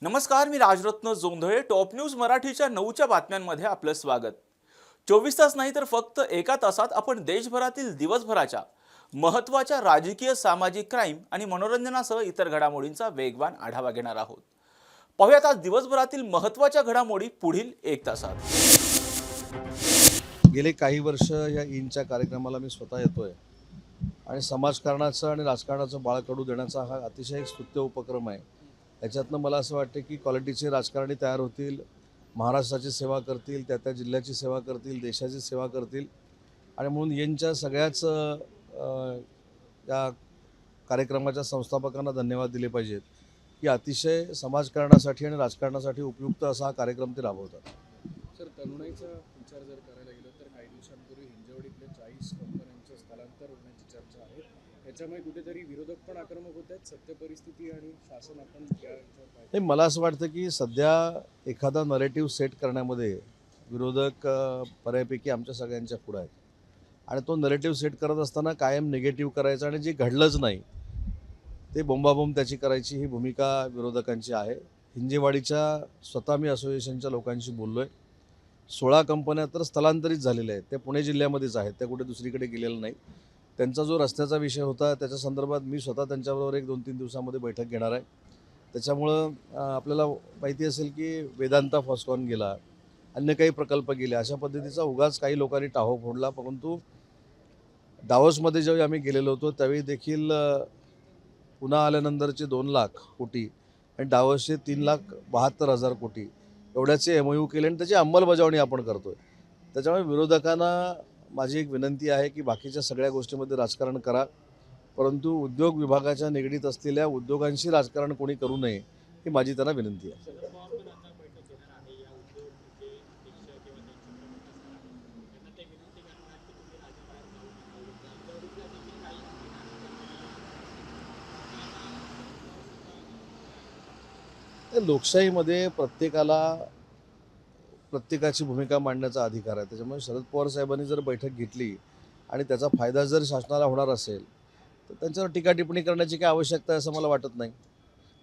नमस्कार, मी Rajratna Jondhale. Top news मराठीच्या 9च्या बातम्यांमध्ये आपलं स्वागत. 24 तास नाही तर फक्त एका तासात आपण देशभरातील दिवसभराच्या महत्त्वाच्या राजकीय, सामाजिक, क्राईम आणि मनोरंजनासह इतर घडामोडींचा वेगवान आढावा घेणार आहोत. पाहूयात आज दिवसभरातील महत्त्वाच्या घडामोडी पुढील 1 तासात. गेले काही वर्ष या ईनच्या कार्यक्रमाला मी स्वतः येतोय आणि समाजकारणाचं आणि राजकारणाचं बाळकडू देण्याचा हा अतिशय एक स्तुत्य उपक्रम आहे. याच्यातनं मला असं वाटतं की क्वालिटीचे राजकारणी तयार होतील, महाराष्ट्राची सेवा करतील, त्या जिल्ह्याची सेवा करतील, देशाची सेवा करतील. आणि म्हणून येनच्या सगळ्याच या कार्यक्रमाच्या संस्थापकांना धन्यवाद दिले पाहिजेत की अतिशय समाजकारणासाठी आणि राजकारणासाठी उपयुक्त असा हा कार्यक्रम ते राबवतात. सर, तरुणाईचा विचार जर करायला गेलो तर काही दिवसांपूर्वी हिंजवडीतल्या 40 कंपन्यांचं स्थलांतर होण्याची चर्चा आहे. याच्यामुळे कुठेतरी विरोधक पण आक्रमक होत आहेत. सत्य परिस्थिती आणि शासन आपण नाही, मला असं वाटतं की सध्या एखादा नरेटिव्ह सेट करण्यामध्ये विरोधक बऱ्यापैकी आमच्या सगळ्यांच्या पुढे आहेत आणि तो नरेटिव्ह सेट करत असताना कायम निगेटिव्ह करायचा आणि जे घडलंच नाही ते बोंबाबोंब त्याची करायची ही भूमिका विरोधकांची आहे. हिंजेवाडीच्या स्वतः मी असोसिएशनच्या लोकांशी बोललो आहे. 16 कंपन्या तर स्थलांतरित झालेल्या आहेत. त्या पुणे जिल्ह्यामध्येच आहेत, त्या कुठे दुसरीकडे गेलेल्या नाही. त्यांचा जो रस्त्याचा विषय होता त्याच्या संदर्भात मी स्वतः त्यांच्याबरोबर 1-2-3 दिवसामध्ये बैठक घेणार आहे. त्याच्यामुळं आपल्याला माहिती असेल की वेदांता फॉस्कॉन गेला, अन्य काही प्रकल्प गेले, अशा पद्धतीचा उगाच काही लोकांनी टाहो फोडला. परंतु दावोसमध्ये जेव्हा आम्ही गेलेलो होतो त्यावेळी देखील पुन्हा आल्यानंतरचे 2 लाख कोटी आणि दावोसचे 3,72,000 कोटी एवढ्याचे MOU केले आणि त्याची अंमलबजावणी आपण करतो आहे. त्याच्यामुळे विरोधकांना माझी एक विनंती आहे की बाकीच्या सगळ्या गोष्टीमध्ये राजकारण करा, परंतु उद्योग विभागाच्या निगडीत असलेल्या उद्योगांशी राजकारण कोणी करू नये ही माझी त्यांना विनंती आहे. लोकशाहीमध्ये प्रत्येकाची भूमिका मांडण्याचा अधिकार आहे. त्याच्यामुळे शरद पवार साहेबांनी जर बैठक घेतली आणि त्याचा फायदा जर शासनाला होणार असेल तर त्यांच्यावर टीका टिप्पणी करण्याची काही आवश्यकता आहे असं मला वाटत नाही.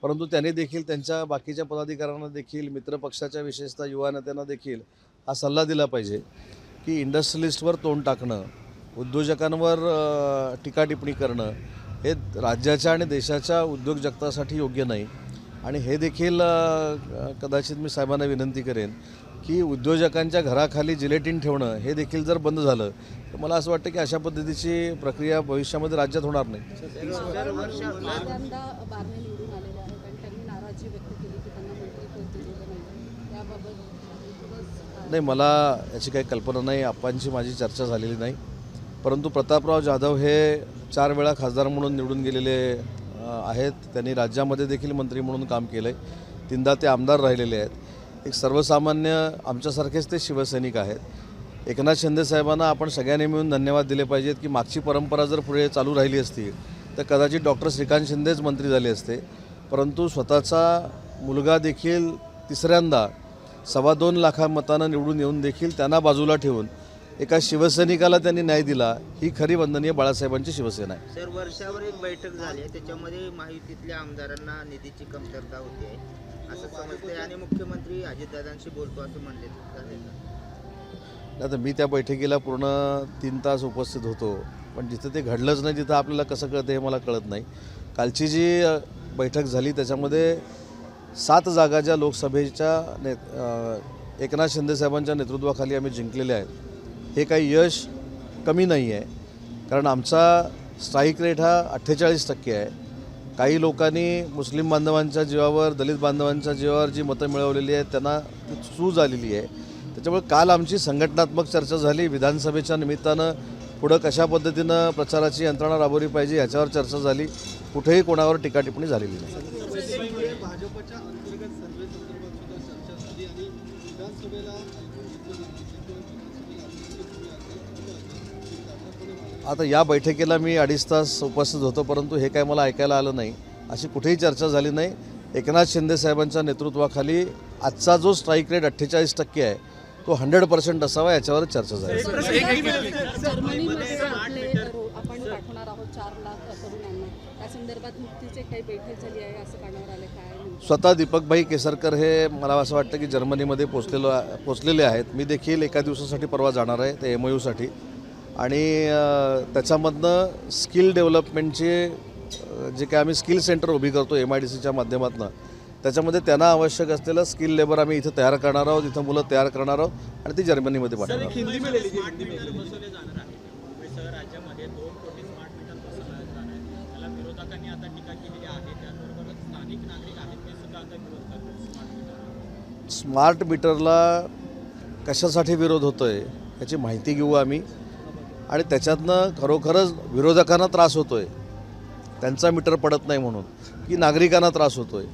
परंतु त्यांनी देखील त्यांच्या बाकीच्या पदाधिकाऱ्यांना देखील, मित्रपक्षाच्या विशेषतः युवा नेत्यांना देखील हा सल्ला दिला पाहिजे की इंडस्ट्रियलिस्टवर तोंड टाकणं, उद्योजकांवर टीका टिप्पणी करणं हे राज्याच्या आणि देशाच्या उद्योग जगतासाठी योग्य नाही. आणि हे देखील कदाचित मी साहेबांना विनंती करेन की उद्योजकांच्या घराखाली जिलेटिन ठेवणं हे देखील जर बंद झालं तर मला असं वाटतं की अशा पद्धतीची प्रक्रिया भविष्यामध्ये राज्यात होणार नाही. नाही, मला याची काही कल्पना नाही. आप्पांची माझी चर्चा झालेली नाही. परंतु प्रतापराव जाधव हे 4 वेळा खासदार म्हणून निवडून गेलेले आहेत. त्यांनी राज्यामध्ये देखील मंत्री म्हणून काम केलं आहे. 3दा ते आमदार राहिलेले आहेत. एक सर्वसामान्य आमच्यासारखेच ते शिवसैनिक आहेत. एकनाथ शिंदे साहेबांना आपण सगळ्यांनी मिळून धन्यवाद दिले पाहिजेत की मागची परंपरा जर पुढे चालू राहिली असती तर कदाचित डॉक्टर श्रीकांत शिंदेच मंत्री झाले असते. परंतु स्वतःचा मुलगा देखील 3ऱ्यांदा 2.25 लाख मतांना निवडून येऊन देखील त्यांना बाजूला ठेवून एका शिवसैनिकाला त्यांनी न्याय दिला. ही खरी वंदनीय बाळासाहेबांची शिवसेना आहे. सर, वर्षावर एक बैठक झाली आहे, त्याच्यामध्ये महायुतीतल्या आमदारांना निधीची कमतरता होती आहे असं समजते आणि मुख्यमंत्री अजितदादांशी बोलतो असं म्हणले. आता मी त्या बैठकीला पूर्ण 3 तास उपस्थित होतो, पण जिथं ते घडलंच नाही तिथं आपल्याला कसं कळतं हे मला कळत नाही. कालची जी बैठक झाली त्याच्यामध्ये 7 जागा ज्या लोकसभेच्या एकनाथ शिंदे साहेबांच्या नेतृत्वाखाली आम्ही जिंकलेले आहेत. हे काही यश कमी नाही आहे, कारण आमचा स्ट्राईक रेट हा 48% आहे. काही लोकांनी मुस्लिम बांधवांच्या जीवावर, दलित बांधवांच्या जीवावर जी मतं मिळवलेली आहेत त्यांना ती सूज आलेली आहे. त्याच्यामुळे काल आमची संघटनात्मक चर्चा झाली. विधानसभेच्या निमित्तानं पुढं कशा पद्धतीनं प्रचाराची यंत्रणा राबवली पाहिजे याच्यावर चर्चा झाली. कुठेही कोणावर टीका टिप्पणी झालेली नाही. आता या बैठकीला मी 2.5 तास उपस्थित होतो, परंतु हे काय मला ऐकायला आलं नाही. अशी कुठेही चर्चा झाली नाही. एकनाथ शिंदे साहेबांच्या नेतृत्वाखाली आजचा जो स्ट्राईक रेट 48% आहे तो 100% असावा याच्यावर चर्चा झाली. जर्मनीमध्ये आपण पाठवणार आहोत 4 लाख तरुणांना त्या संदर्भात नुकतीच काही बैठक झाली आहे असं कानावर आलं काय नेमकं? स्वतः दीपकभाई केसरकर हे मला असं वाटतं की जर्मनीमध्ये पोचलेले आहेत. मी देखील एका दिवसासाठी परवा जाणार आहे ते MOUसाठी आणि त्याच्यामधनं स्किल डेव्हलपमेंटचे जे काय आम्ही स्किल सेंटर उभी करतो MIDCच्या माध्यमातून, त्याच्यामध्ये त्यांना आवश्यक असलेलं स्किल लेबर आम्ही इथं तयार करणार आहोत, इथं मुलं तयार करणार आहोत आणि ती जर्मनीमध्ये पाठवणार आहोत. बसवले जाणार आहे. मुंबई शहर राज्यामध्ये 2 कोटी स्मार्ट मीटर बसवले जाणार आहे. त्याला विरोधकांनी आता टीका केलेली आहे. त्याचबरोबर स्थानिक नागरिक आहेत ते सुद्धा आता विरोध करतात स्मार्ट मीटरला कशासाठी विरोध होतोय याची माहिती घेऊ आम्ही आणि त्याच्यातनं खरोखरच विरोधकांना त्रास होतोय, त्यांचा मीटर पडत नाही म्हणून, की नागरिकांना त्रास होतोय.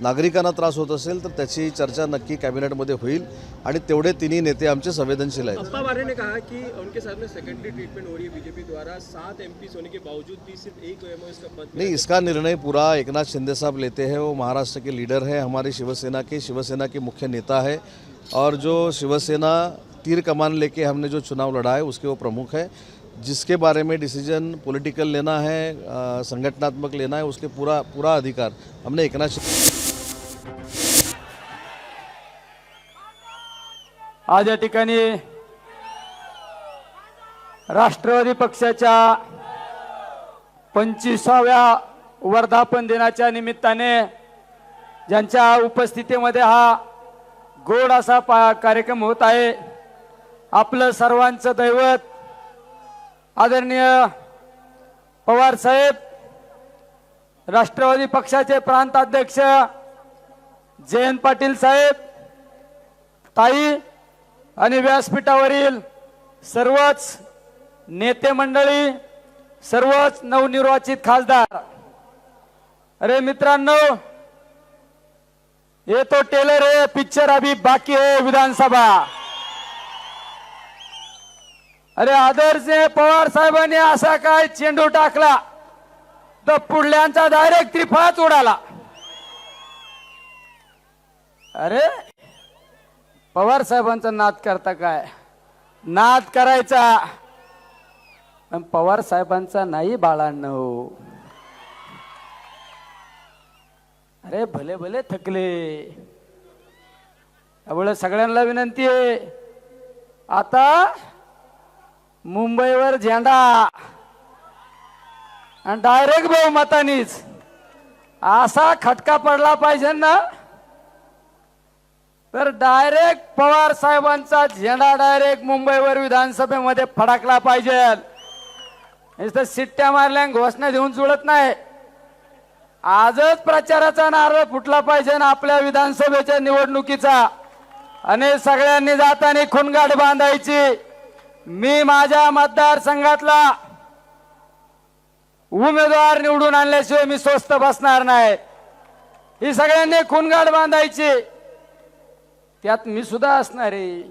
नागरिकांना त्रास होत असेल तर त्याची चर्चा नक्की कॅबिनेटमध्ये होईल आणि तेवढे तिन्ही नेते आमचे संवेदनशील आहेत. अप्पा बारे ने कहा कि उनके साथ में सेकेंडरी ट्रीटमेंट हो रही है बीजेपी द्वारा, 7 MPs होने के बावजूद भी सिर्फ एक MOS का पद नहीं, इसका निर्णय पूरा एकनाथ शिंदे साहब लेते हैं. वो महाराष्ट्र के लीडर हैं, हमारी शिवसेना के मुख्य नेता है और जो शिवसेना तीर कमान लेके हमने जो चुनाव लड़ा है उसके वो प्रमुख है. जिसके बारे में डिसीजन पॉलिटिकल लेना है, संगठनात्मक लेना है, उसके पूरा अधिकार हमने एकनाथ आज या ठिकाणी राष्ट्रवादी पक्षाच्या 25व्या वर्धापन दिनाच्या निमित्ताने ज्यांच्या उपस्थितीमध्ये हा गोड असा कार्यक्रम होत आहे, आपलं सर्वांचं दैवत आदरणीय पवार साहेब, राष्ट्रवादी पक्षाचे प्रांताध्यक्ष जयंत पाटील साहेब, ताई आणि व्यासपीठावरील सर्वच नेते मंडळी, सर्वच नवनिर्वाचित खासदार. अरे मित्रांनो, ये तो टेलर है, पिक्चर अभी बाकी है विधानसभा. अरे आदर्श पवार साहेबांनी असा काय चेंडू टाकला तर पुढल्यांचा डायरेक्ट त्रिफळाच उडाला. अरे पवार साहेबांचा नाद करता काय? नाद करायचा, पण पवार साहेबांचा नाही बाळांनो. अरे भले भले थकले. त्यामुळे सगळ्यांना विनंती आहे, आता मुंबईवर झेंडा आणि डायरेक्ट बहुमतानीच असा खटका पडला पाहिजे ना, तर डायरेक्ट पवार साहेबांचा झेंडा डायरेक्ट मुंबईवर विधानसभेमध्ये फडकला पाहिजे. नुसतं शिट्ट्या मारल्या घोषणा देऊन जुळत नाही. आजच प्रचाराचा नारळ फुटला पाहिजे ना आपल्या विधानसभेच्या निवडणुकीचा, आणि सगळ्यांनी जाताना खुणगाठ बांधायची. मी माझ्या मतदारसंघातला उमेदवार निवडून आणल्याशिवाय मी स्वस्थ बसणार नाही. ही सगळ्यांनी खुणगाठ बांधायची. त्यात मी सुद्धा असणार आहे.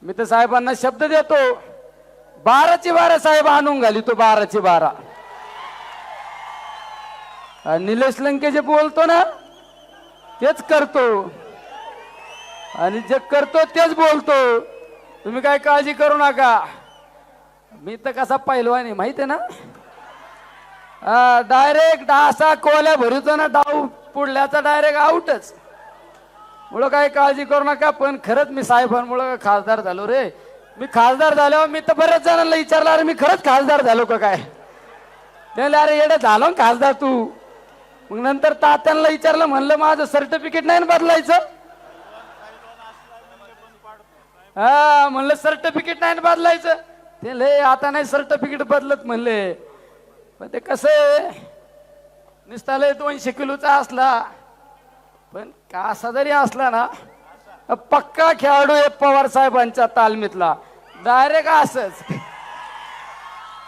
मी तर साहेबांना शब्द देतो, 12ची 12 साहेब आणून घाली तो 12ची 12. निलेश लंके जे बोलतो ना तेच करतो, आणि जे करतो तेच बोलतो. तुम्ही काय काळजी करू नका. मी तर कसा पैलवान आहे माहिती आहे ना, डायरेक्ट असा कोल्या भरूचा ना डाव पुढल्याचा डायरेक्ट आउटच. मुळे काही काळजी करू नका. पण खरंच मी साहेबांमुळे खासदार झालो रे. मी खासदार झालो, मी तर बऱ्याच जणांना विचारलं, अरे मी खरंच खासदार झालो का काय? त्याला अरे येडे झालो खासदार तू. मग नंतर तात्यांना विचारलं, म्हणलं माझं सर्टिफिकेट नाही ना बदलायचं. हा म्हणलं सर्टिफिकेट नाही ना बदलायचं. ते लय आता नाही सर्टिफिकेट बदलत म्हणले. पण ते कसं आहे, नुसता लय 200 किलोचा असला, पण कसा जरी असला ना, पक्का खेळाडू आहे पवार साहेबांच्या तालमीतला. डायरेक्ट असंच.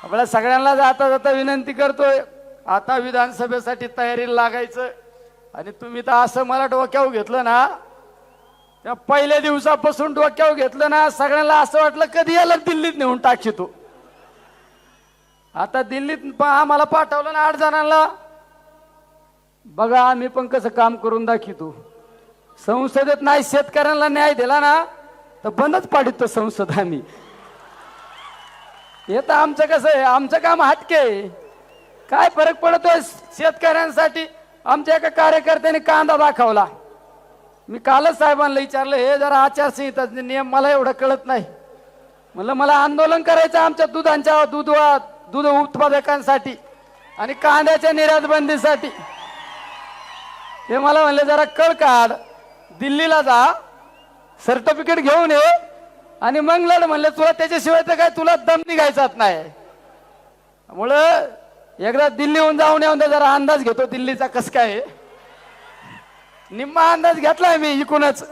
आपल्या सगळ्यांना जाता जाता विनंती करतोय, आता विधानसभेसाठी तयारीला लागायचं. आणि तुम्ही तर असं मला डोक्यावर घेतलं ना, त्या पहिल्या दिवसापासून डोक्यावर घेतलं ना, सगळ्यांना असं वाटलं कधी याला दिल्लीत नेऊन टाकशी तू. आता दिल्लीत आम्हाला पाठवलं ना 8 जणांना. बघा आम्ही पण कसं काम करून दाखवतो. संसदेत नाही शेतकऱ्यांना न्याय दिला ना तर बंदच पाडितो संसद आम्ही. हे तर आमचं कसं आहे, आमचं काम हटके. काय फरक पडतोय शेतकऱ्यांसाठी? आमच्या एका कार्यकर्त्याने कांदा दाखवला. मी कालच साहेबांना विचारलं, हे जरा आचारसंहिता नियम मला एवढं कळत नाही. म्हणलं मला आंदोलन करायचं आमच्या दूध उत्पादकांसाठी आणि कांद्याच्या निर्यात बंदीसाठी. ते मला म्हणले जरा कळ काढ, दिल्लीला जा, सर्टिफिकेट घेऊन ये आणि मग लढ. म्हणलं तुला त्याच्याशिवाय तर काय तुला दम निघायचाच नाही. त्यामुळं एकदा दिल्लीहून जाऊन येऊन जरा अंदाज घेतो दिल्लीचा कस काय. निम्मा अंदाज घेतलाय मी इकूनच,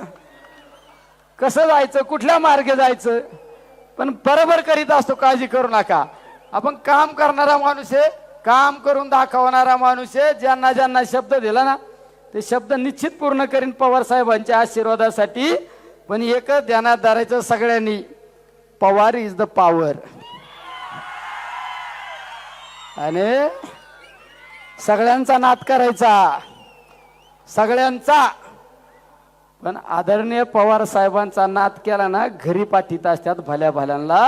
कसं जायचं, कुठल्या मार्गे जायचं. पण बरोबर करीत असतो, काळजी करू नका. आपण काम करणारा माणूस आहे, काम करून दाखवणारा माणूस आहे. ज्यांना ज्यांना शब्द दिला ना ते शब्द निश्चित पूर्ण करीन पवार साहेबांच्या आशीर्वादासाठी. पण एकच ध्यानात धरायचं सगळ्यांनी, पवार इज द पॉवर. आणि सगळ्यांचा नाद करायचा, सगळ्यांचा. पण आदरणीय पवार साहेबांचा नाद केला ना घरी पाठीत असतात भल्या भल्यांना.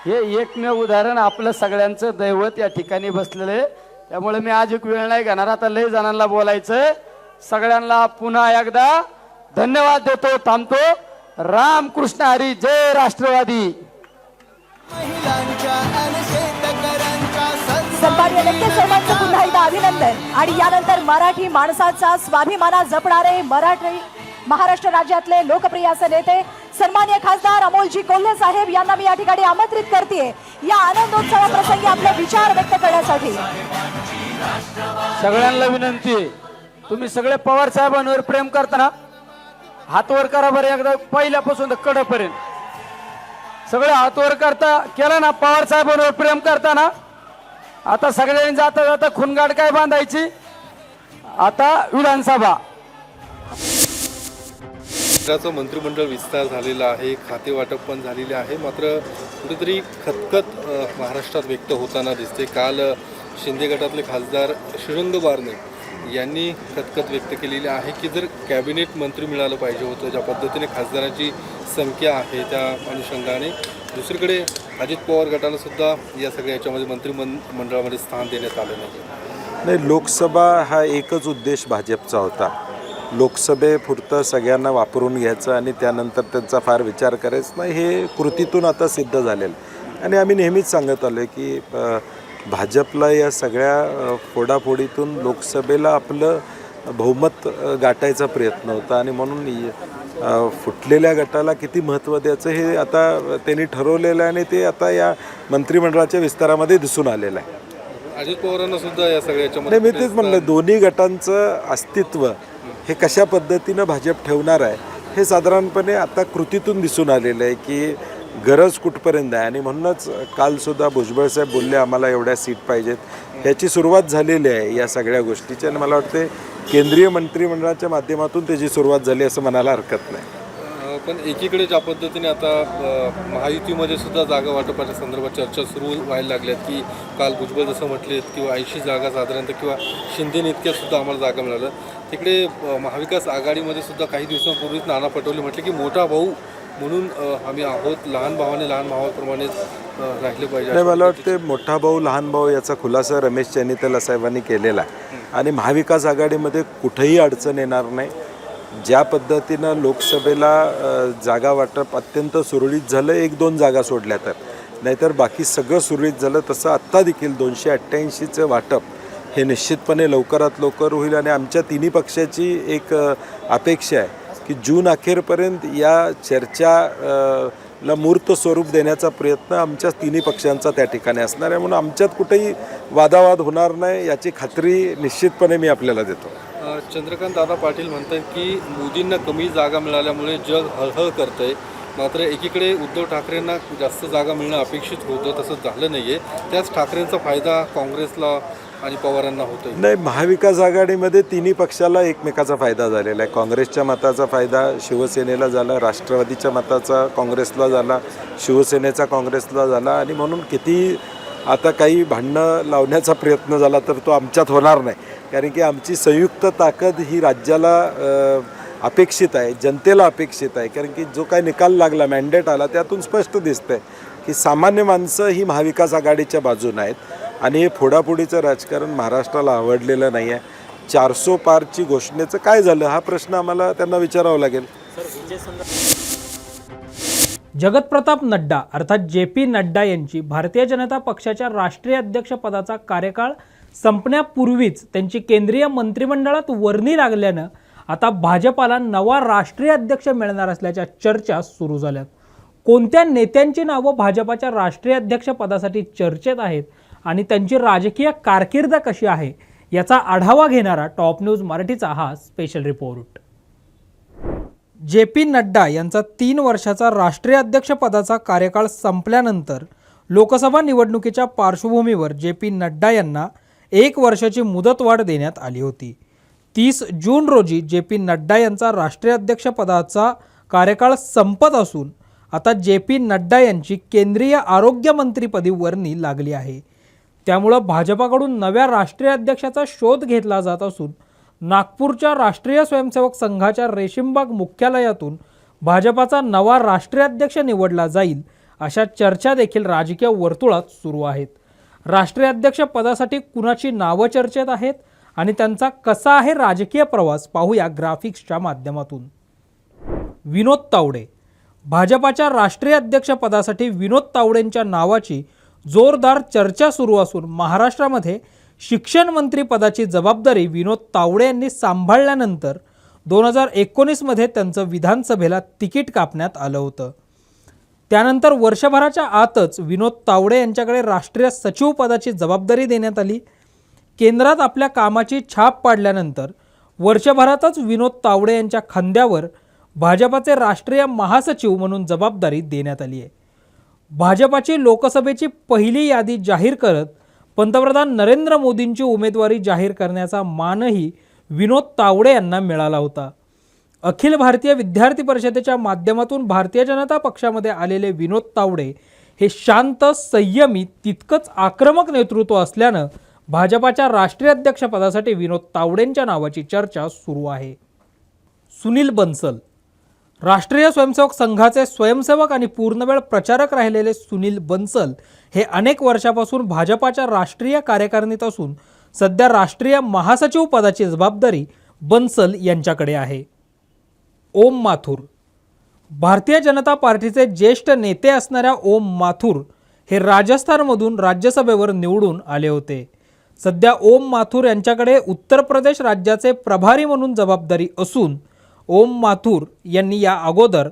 हे एकमेव उदाहरण आपलं सगळ्यांचं दैवत या ठिकाणी बसलेलं आहे. त्यामुळे मी आज एक वेळ नाही घेणार, आता लय जणांना बोलायचं. सगळ्यांना पुन्हा एकदा धन्यवाद देतो, थांबतो. रामकृष्ण हरी, जय राष्ट्रवादी. सन्माननीय नक्की साहेबांचं पुन्हा एकदा अभिनंदन. आणि यानंतर मराठी माणसाचा स्वाभिमान जपणारे महाराष्ट्र राज्यातले लोकप्रिय असे नेते सन्माननीय खासदार अमोलजी कोल्हे साहेब यांना मी या ठिकाणी आमंत्रित करते या आनंदोत्सवाप्रसंगी आपले विचार व्यक्त करण्यासाठी. सगळ्यांना विनंती आहे, तुम्ही सगळे पवार साहेबांवर प्रेम करताना हात वर करा बरं एकदा, पहिल्यापासून कडपर्यंत सगळे हात वर करता केला ना पवार साहेबांवर प्रेम करताना. आता सगळ्यांनी जाता जाता खुनगाड काय बांधायची. आता विधानसभा केंद्राचं मंत्रिमंडळ विस्तार झालेला आहे, खाते वाटप पण झालेले आहे. मात्र कुठेतरी खतखत महाराष्ट्रात व्यक्त होताना दिसते. काल शिंदे गटातले खासदार श्रीरंग बारणे यांनी खतखत व्यक्त केलेली आहे की जर कॅबिनेट मंत्री मिळालं पाहिजे होतं, ज्या पद्धतीने खासदारांची संख्या आहे त्या अनुषंगाने. दुसरीकडे अजित पवार गटाला सुद्धा या सगळ्या याच्यामध्ये मंत्रिमंडळामध्ये स्थान देण्यात आलं नाही. लोकसभा हा एकच उद्देश भाजपचा होता, लोकसभेपुरतं सगळ्यांना वापरून घ्यायचं आणि त्यानंतर त्यांचा फार विचार करायचा नाही. हे कृतीतून आता सिद्ध झालेलं. आणि आम्ही नेहमीच सांगत आलो आहे की भाजपला या सगळ्या फोडाफोडीतून लोकसभेला आपलं बहुमत गाठायचा प्रयत्न होता. आणि म्हणून फुटलेल्या गटाला किती महत्त्व द्यायचं हे आता त्यांनी ठरवलेलं आहे आणि ते आता या मंत्रिमंडळाच्या विस्तारामध्ये दिसून आलेलं आहे. अजित पवारांना सुद्धा या सगळ्याच्या मी तेच म्हणलं, दोन्ही गटांचं अस्तित्व हे कशा पद्धतीनं भाजप ठेवणार आहे हे साधारणपणे आता कृतीतून दिसून आलेलं आहे की गरज कुठपर्यंत आहे. आणि म्हणूनच कालसुद्धा भुजबळ साहेब बोलले आम्हाला एवढ्या सीट पाहिजेत. ह्याची सुरुवात झालेली आहे या सगळ्या गोष्टीची. आणि मला वाटते केंद्रीय मंत्रिमंडळाच्या माध्यमातून त्याची सुरुवात झाली असं म्हणायला हरकत नाही. पण एकीकडे ज्या पद्धतीने आता महायुतीमध्ये सुद्धा जागा वाटपाच्या संदर्भात चर्चा सुरू व्हायला लागल्यात की काल भुजबळ जसं म्हटले किंवा 80 जागा साधारणतः किंवा शिंदेने इतक्या सुद्धा आम्हाला जागा मिळाल्या. तिकडे महाविकास आघाडीमध्ये सुद्धा काही दिवसांपूर्वीच नाना पटोले म्हटले की मोठा भाऊ म्हणून आम्ही आहोत, लहान भावाने लहान भावाप्रमाणेच राहिले पाहिजे. नाही, मला वाटते मोठा भाऊ लहान भाऊ याचा खुलासा रमेश चन्नीतला साहेबांनी केलेला आहे. आणि महाविकास आघाडीमध्ये कुठेही अडचण येणार नाही. ज्या पद्धतीनं लोकसभेला जागा वाटप अत्यंत सुरळीत झालं, 1-2 जागा सोडल्या तर, नाहीतर बाकी सगळं सुरळीत झालं, तसं आत्ता देखील 288चं वाटप हे निश्चितपणे लवकरात लवकर होईल. आणि आमच्या तिन्ही पक्षाची एक अपेक्षा आहे की जून अखेरपर्यंत या चर्चाला मूर्त स्वरूप देण्याचा प्रयत्न आमच्या तिन्ही पक्षांचा त्या ठिकाणी असणार आहे. म्हणून आमच्यात कुठेही वादावाद होणार नाही याची खात्री निश्चितपणे मी आपल्याला देतो. चंद्रकांत दादा पाटील म्हणतात की मोदींना कमी जागा मिळाल्यामुळे जग हळहळ करतं आहे. मात्र एकीकडे उद्धव ठाकरेंना जास्त जागा मिळणं अपेक्षित होतं, तसं झालं नाही आहे. त्याच ठाकरेंचा फायदा काँग्रेसला आणि पवारांना होतो. नाही, महाविकास आघाडीमध्ये तिन्ही पक्षाला एकमेकाचा फायदा झालेला आहे. काँग्रेसच्या मताचा फायदा शिवसेनेला झाला, राष्ट्रवादीच्या मताचा काँग्रेसला झाला, शिवसेनेचा काँग्रेसला झाला. आणि म्हणून किती आता काही भांडणं लावण्याचा प्रयत्न झाला तर तो आमच्यात होणार नाही. कारण की आमची संयुक्त ताकद ही राज्याला अपेक्षित आहे, जनतेला अपेक्षित आहे. कारण की जो काही निकाल लागला, मॅन्डेट आला, त्यातून स्पष्ट दिसतं आहे की सामान्य माणसं ही महाविकास आघाडीच्या बाजूने आहेत. आणि हे फोडाफोडीचं राजकारण महाराष्ट्राला आवडलेलं नाही आहे. 400 पारची घोषणेचं काय झालं हा प्रश्न आम्हाला त्यांना विचारावा लागेल. जगतप्रताप नड्डा अर्थात JP नड्डा यांची भारतीय जनता पक्षाच्या राष्ट्रीय अध्यक्षपदाचा कार्यकाळ संपण्यापूर्वीच त्यांची केंद्रीय मंत्रिमंडळात वर्णी लागल्यानं आता भाजपाला नवा राष्ट्रीय अध्यक्ष मिळणार असल्याच्या चर्चा सुरू झाल्यात. कोणत्या नेत्यांची नावं भाजपाच्या राष्ट्रीय अध्यक्षपदासाठी चर्चेत आहेत आणि त्यांची राजकीय कारकीर्द कशी आहे याचा आढावा घेणारा टॉप न्यूज मराठीचा हा स्पेशल रिपोर्ट. JP नड्डा यांचा 3 वर्षाचा राष्ट्रीय अध्यक्षपदाचा कार्यकाळ संपल्यानंतर लोकसभा निवडणुकीच्या पार्श्वभूमीवर JP नड्डा यांना 1 वर्षाची मुदतवाढ देण्यात आली होती. 30 जून रोजी JP नड्डा यांचा राष्ट्रीय अध्यक्षपदाचा कार्यकाळ संपत असून आता JP नड्डा यांची केंद्रीय आरोग्य मंत्रीपदी वर्णी लागली आहे. त्यामुळं भाजपाकडून नव्या राष्ट्रीय अध्यक्षाचा शोध घेतला जात असून नागपूरच्या राष्ट्रीय स्वयंसेवक संघाच्या रेशीमबाग मुख्यालयातून भाजपाचा नवा राष्ट्रीय अध्यक्ष निवडला जाईल अशा चर्चा देखील राजकीय वर्तुळात सुरू आहेत. राष्ट्रीय अध्यक्ष पदासाठी कुणाची नावं चर्चेत आहेत आणि त्यांचा कसा आहे राजकीय प्रवास पाहूया ग्राफिक्सच्या माध्यमातून. विनोद तावडे भाजपाच्या राष्ट्रीय अध्यक्षपदासाठी विनोद तावडेंच्या नावाची जोरदार चर्चा सुरू असून महाराष्ट्रामध्ये शिक्षण मंत्री पदाची जबाबदारी विनोद तावडे यांनी सांभाळल्यानंतर 2019 मध्ये त्यांचं विधानसभेला तिकीट कापण्यात आलं होतं. त्यानंतर वर्षभराच्या आतच विनोद तावडे यांच्याकडे राष्ट्रीय सचिव पदाची जबाबदारी देण्यात आली. केंद्रात आपल्या कामाची छाप पाडल्यानंतर वर्षभरातच विनोद तावडे यांच्या खांद्यावर भाजपाचे राष्ट्रीय महासचिव म्हणून जबाबदारी देण्यात आली आहे. भाजपाची लोकसभेची पहिली यादी जाहीर करत पंतप्रधान नरेंद्र मोदींची उमेदवारी जाहीर करण्याचा मानही विनोद तावडे यांना मिळाला होता. अखिल भारतीय विद्यार्थी परिषदेच्या माध्यमातून भारतीय जनता पक्षामध्ये आलेले विनोद तावडे हे शांत, संयमी, तितकंच आक्रमक नेतृत्व असल्यानं भाजपाच्या राष्ट्रीय अध्यक्षपदासाठी विनोद तावडेंच्या नावाची चर्चा सुरू आहे. सुनील बन्सल राष्ट्रीय स्वयंसेवक संघाचे स्वयंसेवक आणि पूर्णवेळ प्रचारक राहिलेले सुनील बन्सल हे अनेक वर्षापासून भाजपाच्या राष्ट्रीय कार्यकारिणीत असून सध्या राष्ट्रीय महासचिव पदाची जबाबदारी बन्सल यांच्याकडे आहे. ओम माथुर भारतीय जनता पार्टीचे ज्येष्ठ नेते असणाऱ्या ओम माथुर हे राजस्थानमधून राज्यसभेवर निवडून आले होते. सध्या ओम माथुर यांच्याकडे उत्तर प्रदेश राज्याचे प्रभारी म्हणून जबाबदारी असून ओम माथुर यांनी या अगोदर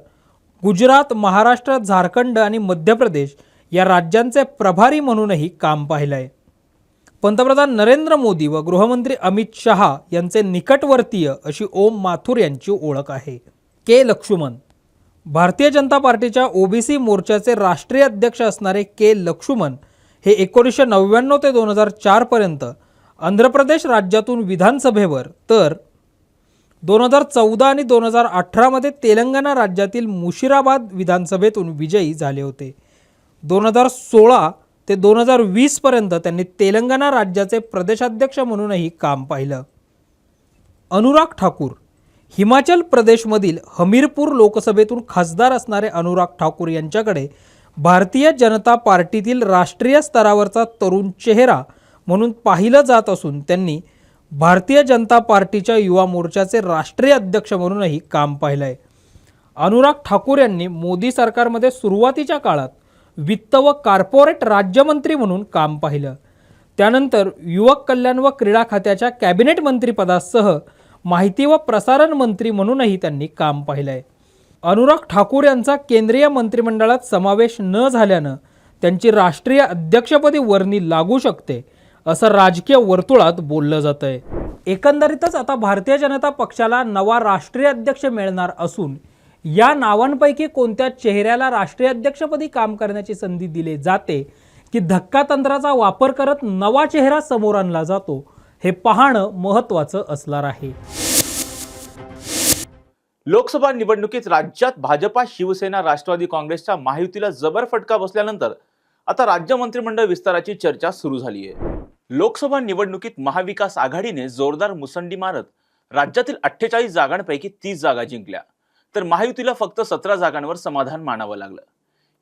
गुजरात, महाराष्ट्र, झारखंड आणि मध्य प्रदेश या राज्यांचे प्रभारी म्हणूनही काम पाहिलं आहे. पंतप्रधान नरेंद्र मोदी व गृहमंत्री अमित शहा यांचे निकटवर्तीय अशी ओम माथुर यांची ओळख आहे. के लक्ष्मण भारतीय जनता पार्टीच्या OBC मोर्चाचे राष्ट्रीय अध्यक्ष असणारे के लक्ष्मण हे 1999 ते 2004 पर्यंत आंध्र प्रदेश राज्यातून विधानसभेवर तर 2014 आणि 2018 मध्ये तेलंगणा राज्यातील मुशिराबाद विधानसभेतून विजयी झाले होते. 2016 ते 2020 पर्यंत त्यांनी तेलंगणा राज्याचे प्रदेशाध्यक्ष म्हणूनही काम पाहिलं. अनुराग ठाकूर हिमाचल प्रदेशमधील हमीरपूर लोकसभेतून खासदार असणारे अनुराग ठाकूर यांच्याकडे भारतीय जनता पार्टीतील राष्ट्रीय स्तरावरचा तरुण चेहरा म्हणून पाहिलं जात असून त्यांनी भारतीय जनता पार्टीच्या युवा मोर्चाचे राष्ट्रीय अध्यक्ष म्हणूनही काम पाहिलं आहे. अनुराग ठाकूर यांनी मोदी सरकारमध्ये सुरुवातीच्या काळात वित्त व कॉर्पोरेट राज्यमंत्री म्हणून काम पाहिलं. त्यानंतर युवक कल्याण व क्रीडा खात्याच्या कॅबिनेट मंत्रीपदासह माहिती व प्रसारण मंत्री म्हणूनही त्यांनी काम पाहिलं आहे. अनुराग ठाकूर यांचा केंद्रीय मंत्रिमंडळात समावेश न झाल्यानं त्यांची राष्ट्रीय अध्यक्षपदी वर्णी लागू शकते असं राजकीय वर्तुळात बोललं जात आहे. एकंदरीतच आता भारतीय जनता पक्षाला नवा राष्ट्रीय अध्यक्ष मिळणार असून या नावांपैकी कोणत्या चेहऱ्याला राष्ट्रीय अध्यक्षपदी काम करण्याची संधी दिली जाते की धक्कातंत्राचा वापर करत नवा चेहरा समोर आणला जातो हे पाहणं महत्त्वाचं असणार आहे. लोकसभा निवडणुकीत राज्यात भाजपा, शिवसेना, राष्ट्रवादी काँग्रेसच्या महायुतीला जबर फटका बसल्यानंतर आता राज्य मंत्रिमंडळ विस्ताराची चर्चा सुरू झाली आहे. लोकसभा निवडणुकीत महाविकास आघाडीने जोरदार मुसंडी मारत राज्यातील 48 जागांपैकी 30 जागा जिंकल्या तर महायुतीला फक्त 17 जागांवर समाधान मानावं लागलं.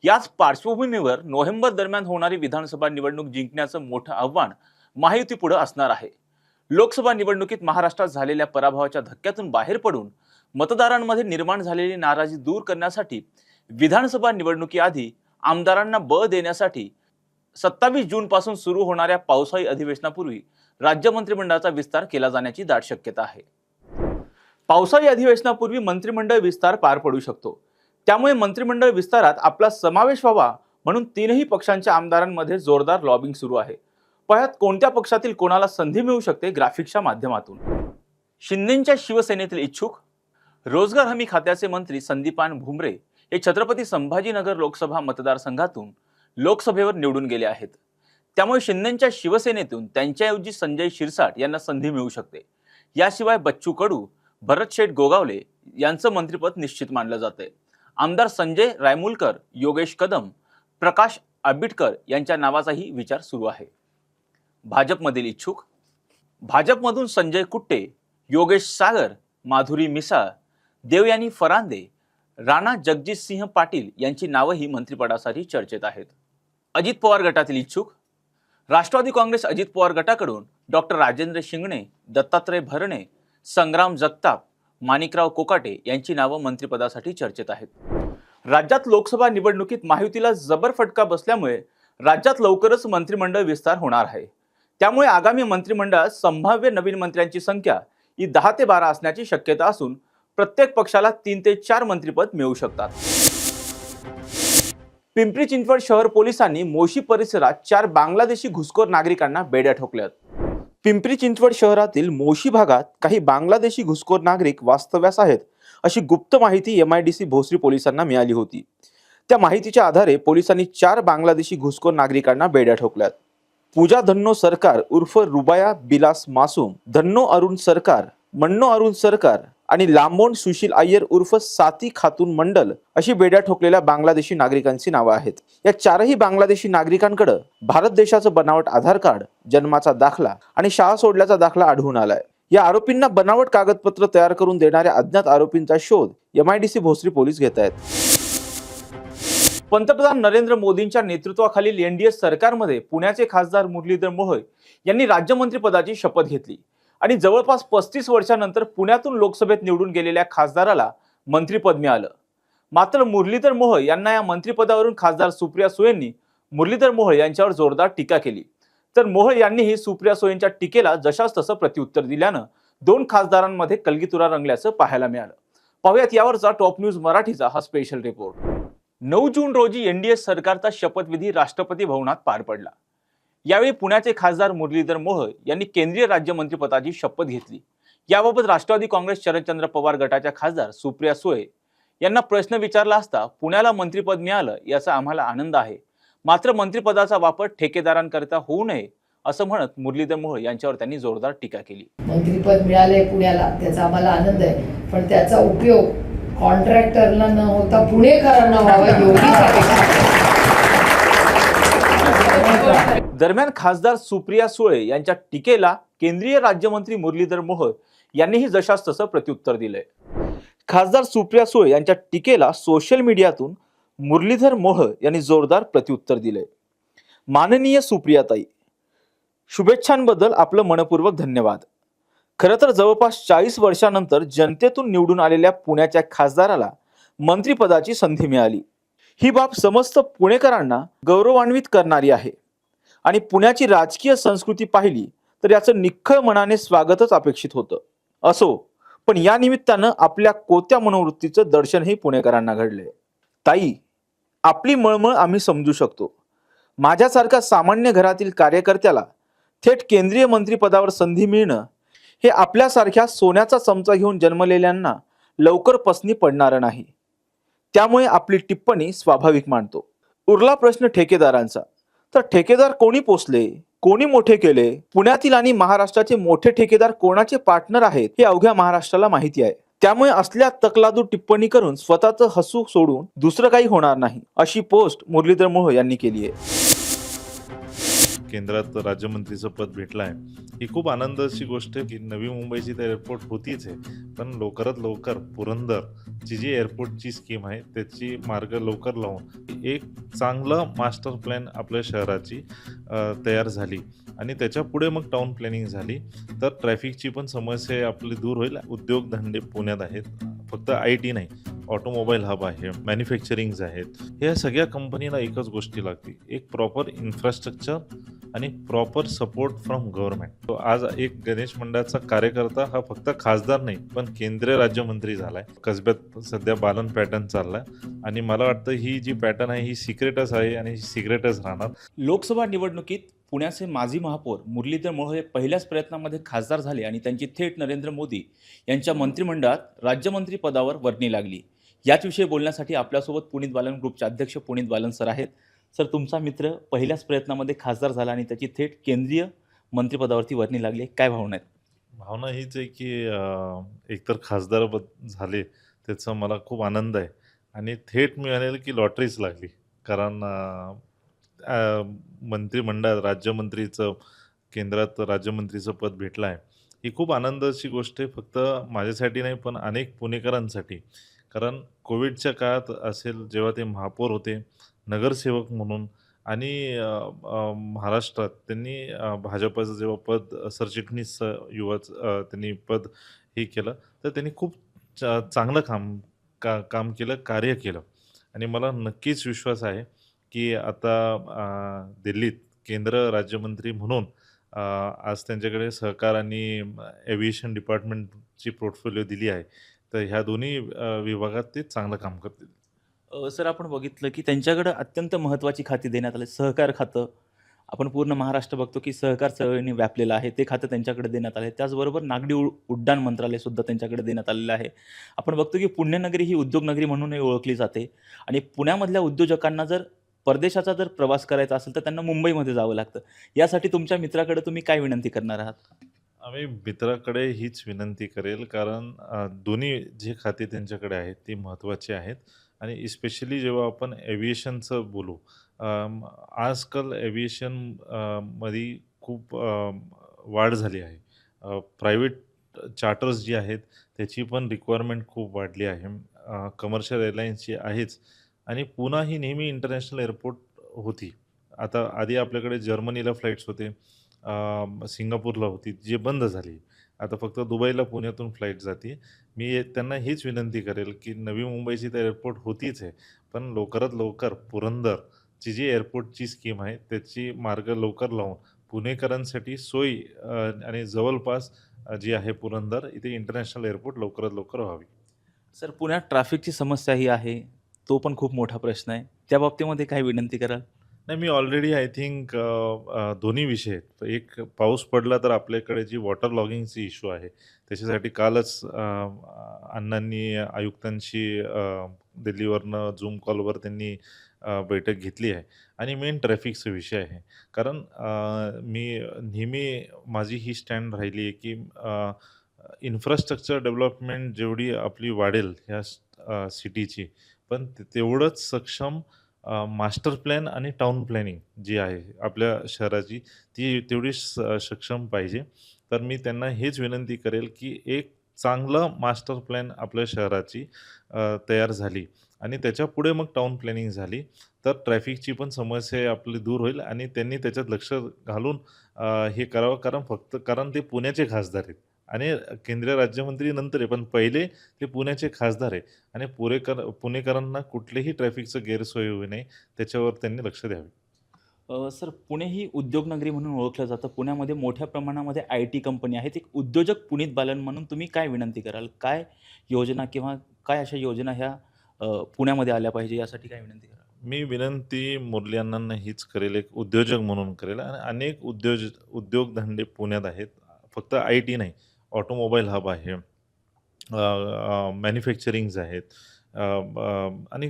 याच पार्श्वभूमीवर नोव्हेंबर दरम्यान होणारी विधानसभा निवडणूक जिंकण्याचं मोठं आव्हान महायुतीपुढे असणार आहे. लोकसभा निवडणुकीत महाराष्ट्रात झालेल्या पराभवाच्या धक्क्यातून बाहेर पडून मतदारांमध्ये निर्माण झालेली नाराजी दूर करण्यासाठी विधानसभा निवडणुकीआधी आमदारांना बळ देण्यासाठी 27 जून पासून सुरू होणाऱ्या पावसाळी अधिवेशनापूर्वी राज्य मंत्रिमंडळाचा विस्तार केला जाण्याची दाट शक्यता आहे. पावसाळी अधिवेशनापूर्वी मंत्रिमंडळ विस्तार पार पडू शकतो. त्यामुळे मंत्रिमंडळ विस्तारात आपला समावेश व्हावा म्हणून तीनही पक्षांच्या आमदारांमध्ये जोरदार लॉबिंग सुरू आहे. पाहत कोणत्या पक्षातील कोणाला संधी मिळू शकते ग्राफिक्सच्या माध्यमातून. शिंदेंच्या शिवसेनेतील इच्छुक रोजगार हमी खात्याचे मंत्री संदीपान भुमरे हे छत्रपती संभाजीनगर लोकसभा मतदारसंघातून लोकसभेवर निवडून गेले आहेत. त्यामुळे शिंदेंच्या शिवसेनेतून त्यांच्याऐवजी संजय शिरसाट यांना संधी मिळू शकते. याशिवाय बच्चू कडू, भरत शेठ गोगावले यांचं मंत्रिपद निश्चित मानलं जाते. आमदार संजय रायमुलकर, योगेश कदम, प्रकाश आंबेडकर यांच्या नावाचाही विचार सुरू आहे. भाजपमधील इच्छुक भाजपमधून संजय कुट्टे, योगेश सागर, माधुरी मिसाळ, देवयानी फरांदे, राणा जगजितसिंह पाटील यांची नावंही मंत्रिपदासाठी चर्चेत आहेत. अजित पवार गटातील इच्छुक राष्ट्रवादी काँग्रेस अजित पवार गटाकडून डॉक्टर राजेंद्र शिंगणे, दत्तात्रय भरणे, संग्राम जगताप, माणिकराव कोकाटे यांची नावं मंत्रिपदासाठी चर्चेत आहेत. राज्यात लोकसभा निवडणुकीत महायुतीला जबर फटका बसल्यामुळे राज्यात लवकरच मंत्रिमंडळ विस्तार होणार आहे. त्यामुळे आगामी मंत्रिमंडळात संभाव्य नवीन मंत्र्यांची संख्या ही 10 ते 12 असण्याची शक्यता असून प्रत्येक पक्षाला 3 ते 4 मंत्रिपद मिळू शकतात. पिंपरी चिंचवड शहर पोलिसांनी मोशी परिसरात 4 बांगलादेशी घुसखोर नागरिकांना बेड्या ठोकल्यात. पिंपरी चिंचवड शहरातील मोशी भागात काही बांगलादेशी घुसखोर नागरिक वास्तव्यास आहेत अशी गुप्त माहिती MIDC भोसरी पोलिसांना मिळाली होती. त्या माहितीच्या आधारे पोलिसांनी 4 बांगलादेशी घुसखोर नागरिकांना बेड्या ठोकल्यात. पूजा धन्नो सरकार उर्फ रुबाया बिलास मासूम, धन्नो अरुण सरकार, मन्नो अरुण सरकार आणि लांबोन सुशील अय्यर उर्फ साती खातून मंडल अशी बेड्या ठोकलेल्या बांगलादेशी नागरिकांची नावं आहेत. या 4ही बांगलादेशी नागरिकांकडे भारत देशाचं बनावट आधार कार्ड, जन्माचा दाखला आणि शाळा सोडल्याचा दाखला आढळून आलाय. या आरोपींना बनावट कागदपत्र तयार करून देणाऱ्या अज्ञात आरोपींचा शोध MIDC भोसरी पोलीस घेत आहेत. पंतप्रधान नरेंद्र मोदींच्या नेतृत्वाखालील NDA सरकारमध्ये पुण्याचे खासदार मुरलीधर मोहोळ यांनी राज्यमंत्रीपदाची शपथ घेतली आणि जवळपास 35 वर्षांनंतर पुण्यातून लोकसभेत निवडून गेलेल्या खासदाराला मंत्रिपद मिळालं. मात्र मुरलीधर मोहोळ यांना या मंत्रिपदावरून खासदार सुप्रिया सुळेंनी मुरलीधर मोहोळ यांच्यावर जोरदार टीका केली. तर मोहोळ यांनीही सुप्रिया सुळेंच्या टीकेला जशास तसं प्रत्युत्तर दिल्यानं 2 खासदारांमध्ये कलगीतुरा रंगल्याचं पाहायला मिळालं. पाहूयात यावरचा टॉप न्यूज मराठीचा हा स्पेशल रिपोर्ट. 9 जून रोजी NDA सरकारचा शपथविधी राष्ट्रपती भवनात पार पडला. यावेळी पुण्याचे खासदार मुरलीधर मोहोळ यांनी केंद्रीय राज्यमंत्रीपदाची शपथ घेतली. याबाबत राष्ट्रवादी काँग्रेस शरदचंद्र पवार गटाच्या खासदार सुप्रिया सुळे यांना प्रश्न विचारला असता पुण्याला मंत्रिपद मिळालं याचा आम्हाला आनंद आहे, मात्र मंत्रिपदाचा वापर ठेकेदारांकरिता होऊ नये असं म्हणत मुरलीधर मोहोळ यांच्यावर त्यांनी जोरदार टीका केली. मंत्रिपद मिळाले पुण्याला त्याचा आम्हाला आनंद आहे, पण त्याचा उपयोग कॉन्ट्रॅक्टरला न होता पुणेकरांना व्हावा एवढीच अपेक्षा. दरम्यान खासदार सुप्रिया सुळे यांच्या टीकेला केंद्रीय राज्यमंत्री मुरलीधर मोहोळ यांनीही जशास तसं प्रत्युत्तर दिलंय. खासदार सुप्रिया सुळे यांच्या टीकेला सोशल मीडियातून मुरलीधर मोहोळ यांनी जोरदार प्रत्युत्तर दिलंय. माननीय सुप्रियाताई, शुभेच्छांबद्दल आपलं मनपूर्वक धन्यवाद. खरं तर जवळपास 40 वर्षांनंतर जनतेतून निवडून आलेल्या पुण्याच्या खासदाराला मंत्रिपदाची संधी मिळाली. ही बाब समस्त पुणेकरांना गौरवान्वित करणारी आहे आणि पुण्याची राजकीय संस्कृती पाहिली तर याचं निख्खळ मनाने स्वागतच अपेक्षित होतं. असो, पण या निमित्तानं आपल्या कोत्या मनोवृत्तीचं दर्शनही पुणेकरांना घडलंय. ताई, आपली मळमळ आम्ही समजू शकतो. माझ्यासारख्या सामान्य घरातील कार्यकर्त्याला थेट केंद्रीय मंत्रिपदावर संधी मिळणं हे आपल्यासारख्या सोन्याचा चमचा घेऊन जन्मलेल्यांना लवकर पसनी पडणारं नाही. त्यामुळे आपली टिप्पणी स्वाभाविक मानतो. उरला प्रश्न ठेकेदारांचा, तर ठेकेदार कोणी पोचले, कोणी मोठे केले, पुण्यातील आणि महाराष्ट्राचे मोठे ठेकेदार कोणाचे पार्टनर आहेत हे अवघ्या महाराष्ट्राला माहिती आहे. त्यामुळे असल्या तकलादू टिप्पणी करून स्वतःचं हसू सोडून दुसरं काही होणार नाही, अशी पोस्ट मुरलीधर मोहोळ यांनी केली आहे. केंद्रात राज्यमंत्रीचं पद भेटलं आहे ही खूप आनंदाची गोष्ट आहे की नवी मुंबईची तर एअरपोर्ट होतीच आहे, पण लवकरात लवकर पुरंदरची जी एअरपोर्टची स्कीम आहे त्याची मार्ग लवकर लावून एक चांगलं मास्टर प्लॅन आपल्या शहराची तयार झाली आणि त्याच्या पुढे मग टाउन प्लॅनिंग झाली तर ट्रॅफिकची पण समस्या आपली दूर होईल. उद्योगधंदे पुण्यात आहेत, फक्त IT नाही, ऑटोमोबाईल हब आहे, मॅन्युफॅक्चरिंग्ज आहेत. ह्या सगळ्या कंपनीला एकच गोष्टी लागते, एक प्रॉपर इन्फ्रास्ट्रक्चर आणि प्रॉपर सपोर्ट फ्रॉम गव्हर्नमेंट. तो आज एक गणेश मंडळाचा कार्यकर्ता हा फक्त खासदार नाही पण केंद्रीय राज्यमंत्री झालाय. कसब्यात सध्या बालन पॅटर्न चाललाय आणि मला वाटतं ही जी पॅटर्न आहे ही सिक्रेटच आहे आणि सिक्रेटच राहणार. लोकसभा निवडणुकीत पुण्याचे माजी महापौर मुरलीधर मोहोळ हे पहिल्याच प्रयत्नामध्ये खासदार झाले आणि त्यांची थेट नरेंद्र मोदी यांच्या मंत्रिमंडळात राज्यमंत्री पदावर वर्णी लागली. याच विषयी बोलण्यासाठी आपल्यासोबत पुनीत बालन ग्रुपचे अध्यक्ष पुनीत बालन सर आहेत. सर, तुमचा मित्र पहिल्याच प्रयत्नामध्ये खासदार झाला आणि त्याची थेट केंद्रीय मंत्रिपदावरती वर्णी लागली, काय भावना आहेत? भावना हीच आहे की एकतर खासदार झाले त्याचा मला खूप आनंद आहे आणि थेट मिळालेलं की लॉटरीच लागली. कारण मंत्रिमंडळात राज्यमंत्रीचं केंद्रात राज्यमंत्रीचं पद भेटलं आहे ही खूप आनंदाची गोष्ट आहे, फक्त माझ्यासाठी नाही पण अनेक पुणेकरांसाठी. कारण कोविडच्या काळात असेल जेव्हा ते महापौर होते नगरसेवक म्हणून आणि महाराष्ट्रात त्यांनी भाजपाचं जेव्हा पद सरचिटणीस युवाचं त्यांनी पद हे केलं तर त्यांनी खूप चांगलं काम केलं, कार्य केलं आणि मला नक्कीच विश्वास आहे की आता दिल्लीत केंद्र राज्यमंत्री म्हणून आज त्यांच्याकडे सहकार आणि एव्हिएशन डिपार्टमेंटची पोर्टफोलिओ दिली आहे, तर ह्या दोन्ही विभागात ते चांगलं काम करतील. सर, आपण बघितलं की त्यांच्याकडे अत्यंत महत्त्वाची खाती देण्यात आली. सहकार खातं, आपण पूर्ण महाराष्ट्र बघतो की सहकार चळवळीने व्यापलेलं आहे, ते खातं त्यांच्याकडे देण्यात आलं आहे. त्याचबरोबर नागरी उड्डाण मंत्रालयसुद्धा त्यांच्याकडे देण्यात आलेलं आहे. आपण बघतो की पुण्यनगरी ही उद्योगनगरी म्हणूनही ओळखली जाते आणि पुण्यामधल्या उद्योजकांना जर परदेशाचा जर प्रवास करायचा असेल तर त्यांना मुंबईमध्ये जावं लागतं. यासाठी तुमच्या मित्राकडे तुम्ही काय विनंती करणार आहात? आम्ही मित्राकडे हीच विनंती करेल कारण दोन्ही जे खाते त्यांच्याकडे आहेत ती महत्त्वाची आहेत आणि इस्पेशली जेव्हा आपण एव्हिएशनचं बोलू, आजकाल एव्हिएशन मध्ये खूप वाढ झाली आहे. प्रायव्हेट चार्टर्स जी आहेत त्याची पण रिक्वायरमेंट खूप वाढली आहे. कमर्शियल एअरलाईन्सची आहेच आणि पुणा ही नेहमी इंटरनॅशनल एअरपोर्ट होती. आता आधी आपल्याकडे जर्मनीला फ्लाईट्स होते, सिंगापूरला होती जे बंद झाली. आता फक्त दुबईला पुण्यातून फ्लाईट जाते. मी त्यांना हीच विनंती करेल की नवी मुंबईची तर एअरपोर्ट होतीच आहे, पण लवकरात लवकर पुरंदरची जी एअरपोर्टची स्कीम आहे त्याची मार्ग लवकर लावून पुणेकरांसाठी सोयी आणि जवळपास जी आहे पुरंदर इथे इंटरनॅशनल एअरपोर्ट लवकरात लवकर व्हावी. सर, पुण्यात ट्रॅफिकची समस्या ही आहे, तो पण खूप मोठा प्रश्न आहे. त्या बाबतीमध्ये काय विनंती कराल? नाही, मी ऑलरेडी आय थिंक दोन्ही विषय आहेत. एक पाऊस पडला तर आपल्याकडे जी वॉटर लॉगिंगची इश्यू आहे त्याच्यासाठी कालच अण्णांनी आयुक्तांशी दिल्लीवरनं झूम कॉलवर त्यांनी बैठक घेतली आहे आणि मेन ट्रॅफिकचा विषय आहे. कारण मी नेहमी माझी ही स्टँड राहिली आहे की इन्फ्रास्ट्रक्चर डेव्हलपमेंट जेवढी आपली वाढेल ह्या सिटीची पण तेवढंच सक्षम मास्टर प्लॅन आणि टाउन प्लॅनिंग जी आहे आपल्या शहराची ती तेवढी सक्षम पाहिजे. तर मी त्यांना हेच विनंती करेल की एक चांगलं मास्टर प्लॅन आपल्या शहराची तयार झाली आणि त्याच्या पुढे मग टाउन प्लॅनिंग झाली तर ट्रॅफिकची पण समस्या आपली दूर होईल आणि त्यांनी त्याच्यात लक्ष घालून हे करावं. कारण ते पुण्याचे खासदार आहेत आणि केंद्रीय राज्यमंत्री नंतर आहे, पण पहिले ते पुण्याचे खासदार आहे आणि पुणेकरांना कुठलेही ट्रॅफिकचं गैरसोय होऊ नये त्याच्यावर त्यांनी लक्ष द्यावे. सर, पुणे ही उद्योगनगरी म्हणून ओळखलं जातं. पुण्यामध्ये मोठ्या प्रमाणामध्ये IT कंपनी आहेत. एक उद्योजक पुनीत बालन म्हणून तुम्ही काय विनंती कराल? काय योजना किंवा काय अशा योजना ह्या पुण्यामध्ये आल्या पाहिजे यासाठी काय विनंती कराल? मी विनंती मुरली अण्णांना हीच करेल, एक उद्योजक म्हणून करेल आणि अनेक उद्योगधंदे पुण्यात आहेत, फक्त IT नाही, ऑटोमोबाईल हब आहे, मॅन्युफॅक्चरिंग्ज आहेत आणि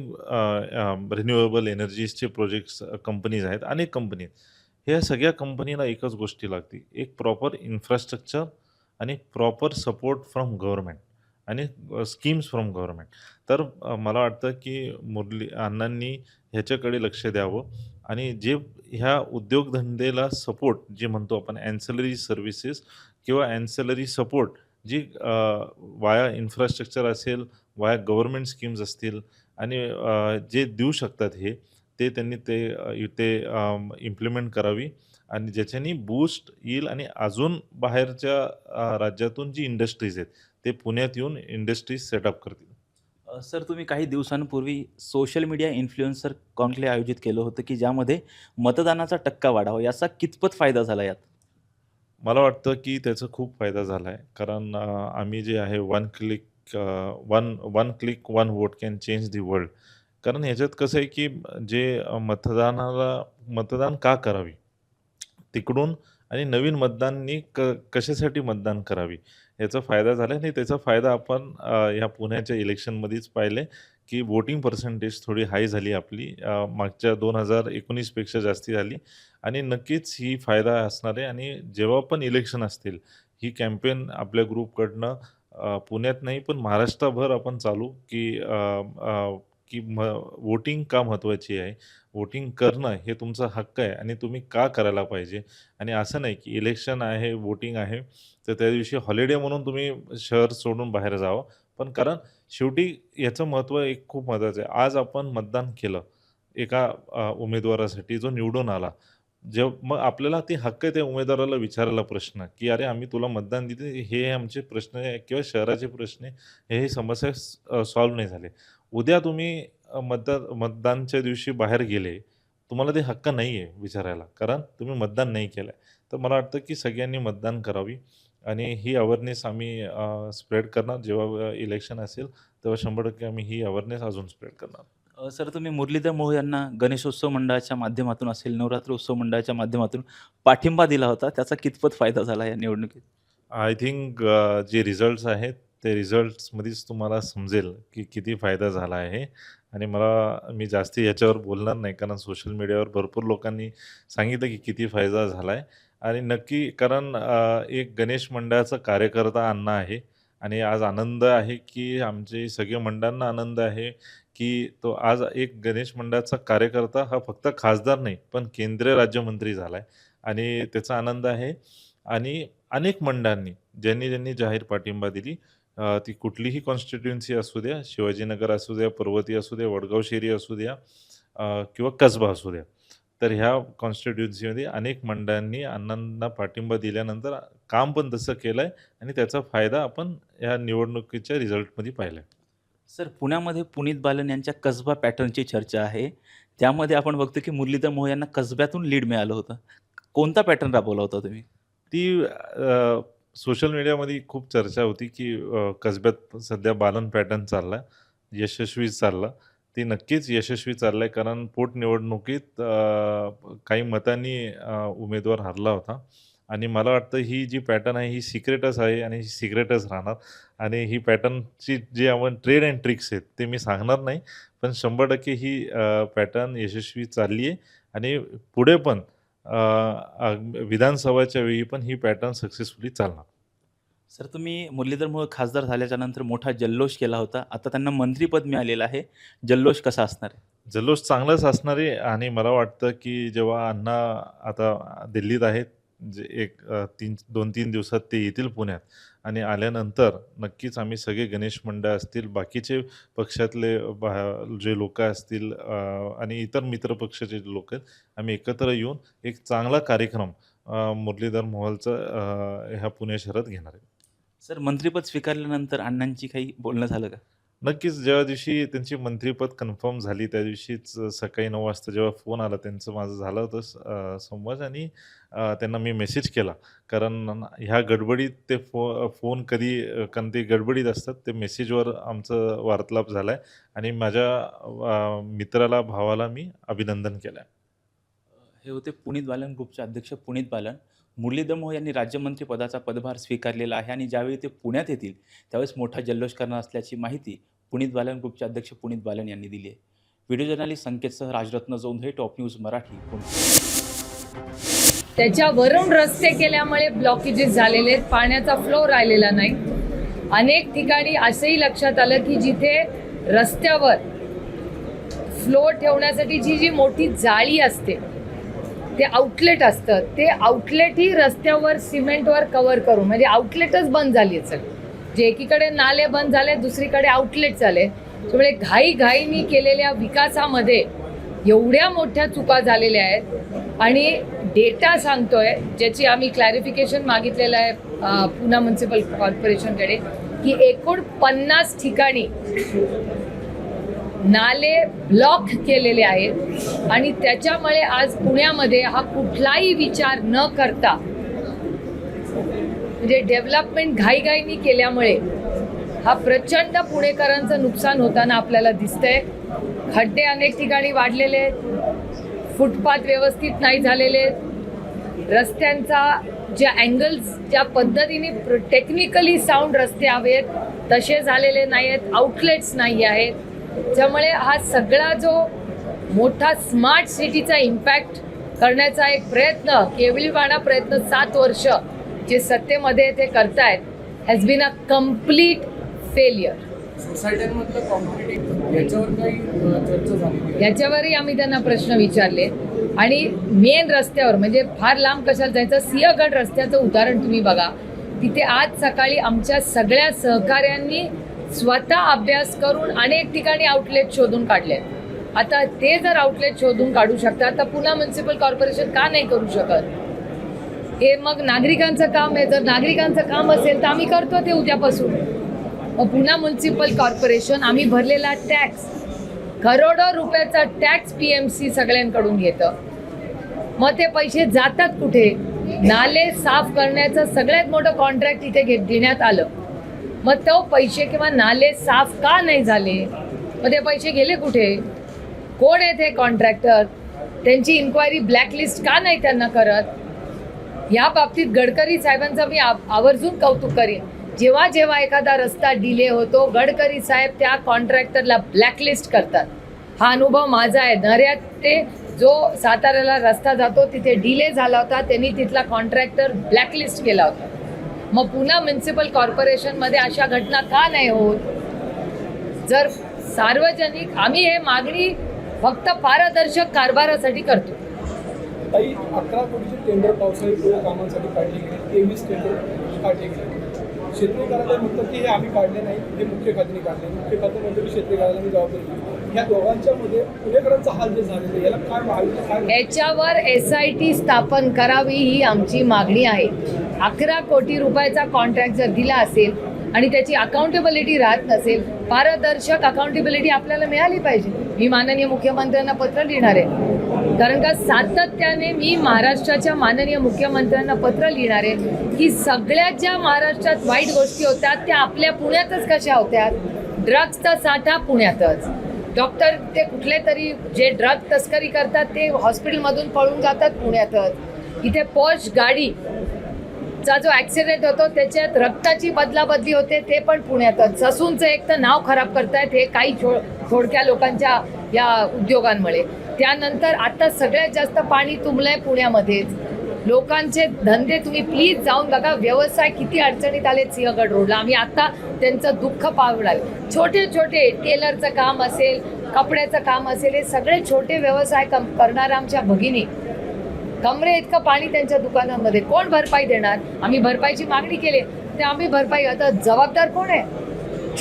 रिन्युएबल एनर्जीजचे प्रोजेक्ट्स कंपनीज आहेत, अनेक कंपनी आहेत. ह्या सगळ्या कंपनीला एकच गोष्टी लागते, एक प्रॉपर इन्फ्रास्ट्रक्चर आणि प्रॉपर सपोर्ट फ्रॉम गव्हर्नमेंट आणि स्कीम्स फ्रॉम गव्हर्नमेंट. तर मला वाटतं की मुरली अण्णांनी ह्याच्याकडे लक्ष द्यावं आणि जे ह्या उद्योगधंदेला सपोर्ट जे म्हणतो आपण ॲन्सिलरी सर्व्हिसेस किंवा ॲन्सिलरी सपोर्ट जी वाया इन्फ्रास्ट्रक्चर असेल, वाया गव्हर्नमेंट स्कीम्स असतील आणि जे देऊ शकतात ते त्यांनी इथे इम्प्लिमेंट करावी आणि ज्याच्यानी बूस्ट येईल आणि अजून बाहेरच्या राज्यातून जी इंडस्ट्रीज आहेत ते पुण्यात येऊन इंडस्ट्रीज सेटअप करतील. सर, तुम्ही काही दिवसांपूर्वी सोशल मीडिया इन्फ्लुएन्सर कॉन्क्लेव्ह आयोजित केलं होतं की ज्यामध्ये मतदानाचा टक्का वाढावा, याचा कितपत फायदा झाला यात? मला वाटतं की त्याचा खूप फायदा झाला आहे. कारण आम्ही जे आहे one click one vote can change the world. कारण ह्याच्यात कसं आहे की जे मतदान का करावी तिकडून आणि नवीन मतदारांनी कशासाठी मतदान करावी याचा फायदा झाला आणि त्याचा फायदा आपण ह्या पुण्याच्या इलेक्शनमध्येच पाहिले की वोटिंग पर्सेंटेज थोडी हाय झाली आपली, मागच्या 2019पेक्षा जास्ती झाली आणि नक्कीच ही फायदा असणार आहे. आणि जेव्हा पण इलेक्शन असतील ही कॅम्पेन आपल्या ग्रुपकडनं पुण्यात नाही पण महाराष्ट्रभर आपण चालू की वोटिंग का महत्त्वाची आहे, वोटिंग करणं हे तुमचा हक्क आहे आणि तुम्ही का करायला पाहिजे. आणि असं नाही की इलेक्शन आहे, वोटिंग आहे तर त्या दिवशी हॉलिडे म्हणून तुम्ही शहर सोडून बाहेर जावं. पण कारण शेवटी याचं महत्त्व एक खूप महत्त्वाचं आहे. आज आपण मतदान केलं एका उमेदवारासाठी जो निवडून आला, मग आपल्याला ते हक्क आहे त्या उमेदवाराला विचारायला प्रश्न की अरे आम्ही तुला मतदान दिले, हे आमचे प्रश्न आहे किंवा शहराचे प्रश्न आहे, हे समस्या सॉल्व्ह नाही झाले. उद्या तुम्ही मतदानच्या दिवशी बाहेर गेले, तुम्हाला ते हक्क नाही आहे विचारायला कारण तुम्ही मतदान नाही केलं आहे. तर मला वाटतं की सगळ्यांनी मतदान करावी आणि ही अवेअरनेस आम्ही स्प्रेड करणार. जेव्हा इलेक्शन असेल तेव्हा 100% आम्ही ही अवेअरनेस अजून स्प्रेड करणार. सर, तुम्ही मुरलीधर मोहोळ यांना गणेशोत्सव मंडळाच्या माध्यमातून असेल, नवरात्र उत्सव मंडळाच्या माध्यमातून पाठिंबा दिला होता, त्याचा कितपत फायदा झाला या निवडणुकीत? आय थिंक जे रिझल्ट्स आहेत ते रिझल्ट्समध्येच तुम्हाला समजेल की किती फायदा झाला आहे. आणि मी जास्ती याच्यावर बोलणार नाही कारण सोशल मीडियावर भरपूर लोकांनी सांगितलं की किती फायदा झाला आहे. आणि नक्की कारण एक गणेश मंडळाचा कार्यकर्ता अण्णा आहे आणि आज आनंद आहे की आमचे सगळे मंडळांना आनंद आहे की तो आज एक गणेश मंडळाचा कार्यकर्ता हा फक्त खासदार नाही पण केंद्रीय राज्यमंत्री झाला आहे आणि त्याचा आनंद आहे. आणि अनेक मंडळांनी ज्यांनी जाहीर पाठिंबा दिली, ती कुठलीही कॉन्स्टिट्युएन्सी असू द्या, शिवाजीनगर असू द्या, पर्वती असू द्या, वडगाव शेरी असू द्या किंवा कसबा असू द्या, तर ह्या कॉन्स्टिट्युएन्सीमध्ये अनेक मंडळांनी अण्णांना पाठिंबा दिल्यानंतर काम पण तसं केलं आहे आणि त्याचा फायदा आपण ह्या निवडणुकीच्या रिझल्टमध्ये पाहिला आहे. सर, पुण्यामध्ये पुनीत बालन यांच्या कसबा पॅटर्नची चर्चा आहे. त्यामध्ये आपण बघतो की मुरलीधर मोहोळ यांना कसब्यातून लीड मिळालं होतं. कोणता पॅटर्न राबवला होता तुम्ही? ती सोशल मीडियामध्ये खूप चर्चा होती की कसब्यात सध्या बालन पॅटर्न चालला, यशस्वी चालला. ती नक्कीच यशस्वी चाललं आहे कारण पोटनिवडणुकीत काही मतांनी उमेदवार हरला होता आणि मला वाटतं ही जी पॅटर्न आहे ही सिक्रेटच आहे आणि ही सिक्रेटच राहणार. आणि ही पॅटर्नची जे आपण ट्रेड अँड ट्रिक्स आहेत ते मी सांगणार नाही पण 100% ही पॅटर्न यशस्वी चालली आहे आणि पुढे पण विधानसभाच्या वेळी पण ही पॅटर्न सक्सेसफुली चालणार. सर, तुम्ही मुरलीधर मोहोळ खासदार झाल्याच्या नंतर मोठा जल्लोष केला होता. आता त्यांना मंत्रीपद मिळालेलं आहे. जल्लोष कसा असणार आहे? जल्लोष चांगलाच असणार आहे आणि मला वाटतं की जेव्हा अण्णा आता दिल्लीत आहेत, जे 2-3 दिवसात ते येतील पुण्यात आणि आल्यानंतर नक्कीच आम्ही सगळे गणेश मंडळ असतील, बाकीचे पक्षातले जे लोक असतील आणि इतर मित्र पक्षाचे जे लोक आहेत, आम्ही एकत्र येऊन एक चांगला कार्यक्रम मुरलीधर मोहोळचा ह्या पुणे शहरात घेणार आहे. सर, मंत्रिपद स्वीकारल्यानंतर अण्णांची काही बोलणं झालं का? नक्कीच ज्या दिवशी त्यांची मंत्रिपद कन्फर्म झाली त्या दिवशीच सकाळी 9 वाजता जेव्हा फोन आला त्यांचं माझं झालं होतं संवाद आणि त्यांना मी मेसेज केला कारण ह्या गडबडीत ते फोन कारण ते गडबडीत असतात, ते मेसेजवर आमचं वार्तालाप झाला आहे आणि माझ्या मित्राला, भावाला मी अभिनंदन केलं आहे. हे होते पुनीत बालन ग्रुपचे अध्यक्ष पुनीत बालन. मुरलीधर मोहोळ यांनी राज्यमंत्री पदाचा पदभार स्वीकारलेला आहे आणि ज्यावेळी ते पुण्यात येतील त्यावेळेस मोठा जल्लोष करणार असल्याची माहिती पुनीत बालन ग्रुपचे अध्यक्ष पुनीत बालन यांनी दिली आहे. व्हिडिओ जर्नलिस्ट संकेतसह राजरत्न जोंधळे, टॉप न्यूज मराठी, पुणे. त्याच्यावरून रस्ते केल्यामुळे ब्लॉकेजेस झालेले आहेत, पाण्याचा फ्लो राहिलेला नाही. अनेक ठिकाणी असंही लक्षात आलं की जिथे रस्त्यावर फ्लो ठेवण्यासाठी जी मोठी जाळी असते ते आउटलेट असतं, ते आउटलेटही रस्त्यावर सिमेंटवर कव्हर करून, म्हणजे आउटलेटच बंद झाली आहेत सगळे. जे एकीकडे नाले बंद झाले, दुसरीकडे आउटलेट झाले. त्यामुळे घाईघाईनी केलेल्या विकासामध्ये एवढ्या मोठ्या चुका झालेल्या आहेत. आणि डेटा सांगतोय, ज्याची आम्ही क्लॅरिफिकेशन मागितलेलं आहे पुणे म्युन्सिपल कॉर्पोरेशनकडे, की एकूण 50 ठिकाणी नाले ब्लॉक केलेले आहेत. आणि त्याच्यामुळे आज पुण्यामध्ये हा कुठलाही विचार न करता, म्हणजे डेव्हलपमेंट घाईघाईनी केल्यामुळे हा प्रचंड पुणेकरांचं नुकसान होताना आपल्याला दिसतंय. खड्डे अनेक ठिकाणी वाढलेले आहेत, फुटपाथ व्यवस्थित नाही झालेले आहेत, रस्त्यांचा ज्या अँगल्स, ज्या पद्धतीने टेक्निकली साऊंड रस्ते हवेत तसे झालेले नाही आहेत, आउटलेट्स नाही आहेत. त्यामुळे हा सगळा जो मोठा स्मार्ट सिटीचा इम्पॅक्ट करण्याचा एक प्रयत्न, केविलवाणा प्रयत्न 7 वर्ष जे सत्तेमध्ये ते करतायत, has been a complete failure. सोसायट्यांमधलं कॉम्पिटिटिव्ह याच्यावर काही चर्चा झाली? याच्यावरही आम्ही त्यांना प्रश्न विचारले. आणि मेन रस्त्यावर, म्हणजे फार लांब कशाला जायचं, सिंहगड रस्त्याचं उदाहरण तुम्ही बघा. तिथे आज सकाळी आमच्या सगळ्या सहकाऱ्यांनी स्वतः अभ्यास करून अनेक ठिकाणी आउटलेट शोधून काढले. आता ते जर आउटलेट शोधून काढू शकतात तर पुणे म्युन्सिपल कॉर्पोरेशन का नाही करू शकत? हे मग नागरिकांचं काम आहे. जर नागरिकांचं काम असेल तर आम्ही करतो ते उद्यापासून. मग पुणे म्युन्सिपल कॉर्पोरेशन आम्ही भरलेला टॅक्स, करोडो रुपयाचा टॅक्स PMC सगळ्यांकडून घेतं. मग ते पैसे जातात कुठे? नाले साफ करण्याचं सगळ्यात मोठं कॉन्ट्रॅक्ट इथे देण्यात आलं. मग तो पैसे किंवा नाले साफ का नाही झाले? मग ते पैसे गेले कुठे? कोण आहेत हे कॉन्ट्रॅक्टर? त्यांची इन्क्वायरी ब्लॅकलिस्ट का नाही त्यांना करत? या बाबतीत गडकरी साहेबांचं मी आवर्जून कौतुक करीन. जेव्हा जेव्हा एखादा रस्ता डिले होतो, गडकरी साहेब त्या कॉन्ट्रॅक्टरला ब्लॅकलिस्ट करतात. हा अनुभव माझा आहे. नऱ्यात ते जो साताऱ्याला रस्ता जातो तिथे डिले झाला होता, त्यांनी तिथला कॉन्ट्रॅक्टर ब्लॅकलिस्ट केला होता. मग पुणे म्युन्सिपल कॉर्पोरेशनमध्ये अशा घटना का नाही होत? जर सार्वजनिक, आम्ही हे मागणी फक्त पारदर्शक कारभारासाठी करतो. काही 11 कोटीचे टेंडर पावसाळी कामांसाठी काढले गेले, 23 टेंडर काढले गेले. क्षेत्रीय कार्यालय म्हणतात की हे आम्ही काढले नाही, हे मुख्य खात्याने काढले. मुख्य खाते म्हणतो की क्षेत्रीय कार्यालयाने जबाबदारी घेतली. या दोघांच्या मध्ये पुणेकरांचा हाल जे झालेला, याला काय काय याच्यावर SIT स्थापन करावी ही आमची मागणी आहे. 11 कोटी रुपयाचा कॉन्ट्रॅक्ट जर दिला असेल आणि त्याची अकाउंटेबिलिटी राहत नसेल, पारदर्शक अकाउंटेबिलिटी आपल्याला मिळाली पाहिजे. मी माननीय मुख्यमंत्र्यांना पत्र लिहिणार आहे. कारण का सातत्याने मी महाराष्ट्राच्या माननीय मुख्यमंत्र्यांना पत्र लिहिणार आहे की सगळ्यात ज्या महाराष्ट्रात वाईट गोष्टी होत्या त्या आपल्या पुण्यातच कशा होत्या. ड्रग्सचा साठा पुण्यातच, डॉक्टर ते कुठले तरी जे ड्रग तस्करी करतात ते हॉस्पिटलमधून पळून जातात पुण्यातच. इथे पॉश गाडीचा जो ॲक्सिडेंट होतो त्याच्यात रक्ताची बदलाबदली होते ते पण पुण्यातच. ससूनचं एक तर नाव खराब करतायत हे काही थोडक्या लोकांच्या या उद्योगांमुळे. त्यानंतर आता सगळ्यात जास्त पाणी तुंबलंय पुण्यामध्येच. लोकांचे धंदे तुम्ही प्लीज जाऊन बघा, व्यवसाय किती अडचणीत आलेत सिंहगड रोडला. आम्ही आता त्यांचं दुःख पावलं. छोटे छोटे टेलरचं काम असेल, कपड्याचं काम असेल, हे सगळे छोटे व्यवसाय करणाऱ्या आमच्या भगिनी, कमरे इतकं पाणी त्यांच्या दुकानामध्ये, कोण भरपाई देणार? आम्ही भरपाईची मागणी केली तर आम्ही भरपाई, आता जबाबदार कोण आहे?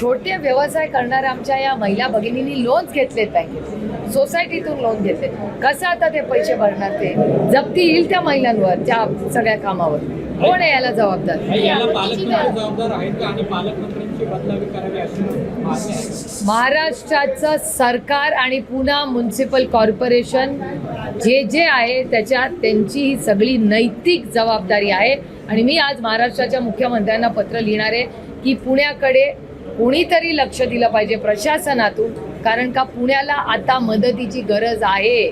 छोटे व्यवसाय करणाऱ्या आमच्या या महिला भगिनींनी लोन्स घेतलेत बँकेत, सोसायटीतून लोन घेतले. कसं आता ते पैसे भरणार? ते जप्ती येईल त्या महिलांवर, त्या सगळ्या कामावर. कोण आहे याला जबाबदार? जबाबदार आहेत का? आणि पालकमंत्र्यांची बदलावी करावी अशी महाराष्ट्राचं सरकार आणि पुणे म्युन्सिपल कॉर्पोरेशन जे जे आहे त्याच्यात त्यांची ही सगळी नैतिक जबाबदारी आहे. आणि मी आज महाराष्ट्राच्या मुख्यमंत्र्यांना पत्र लिहिणार आहे की पुण्याकडे कोणीतरी लक्ष दिलं पाहिजे प्रशासनातून. कारण का पुण्याला आता मदतीची गरज आहे.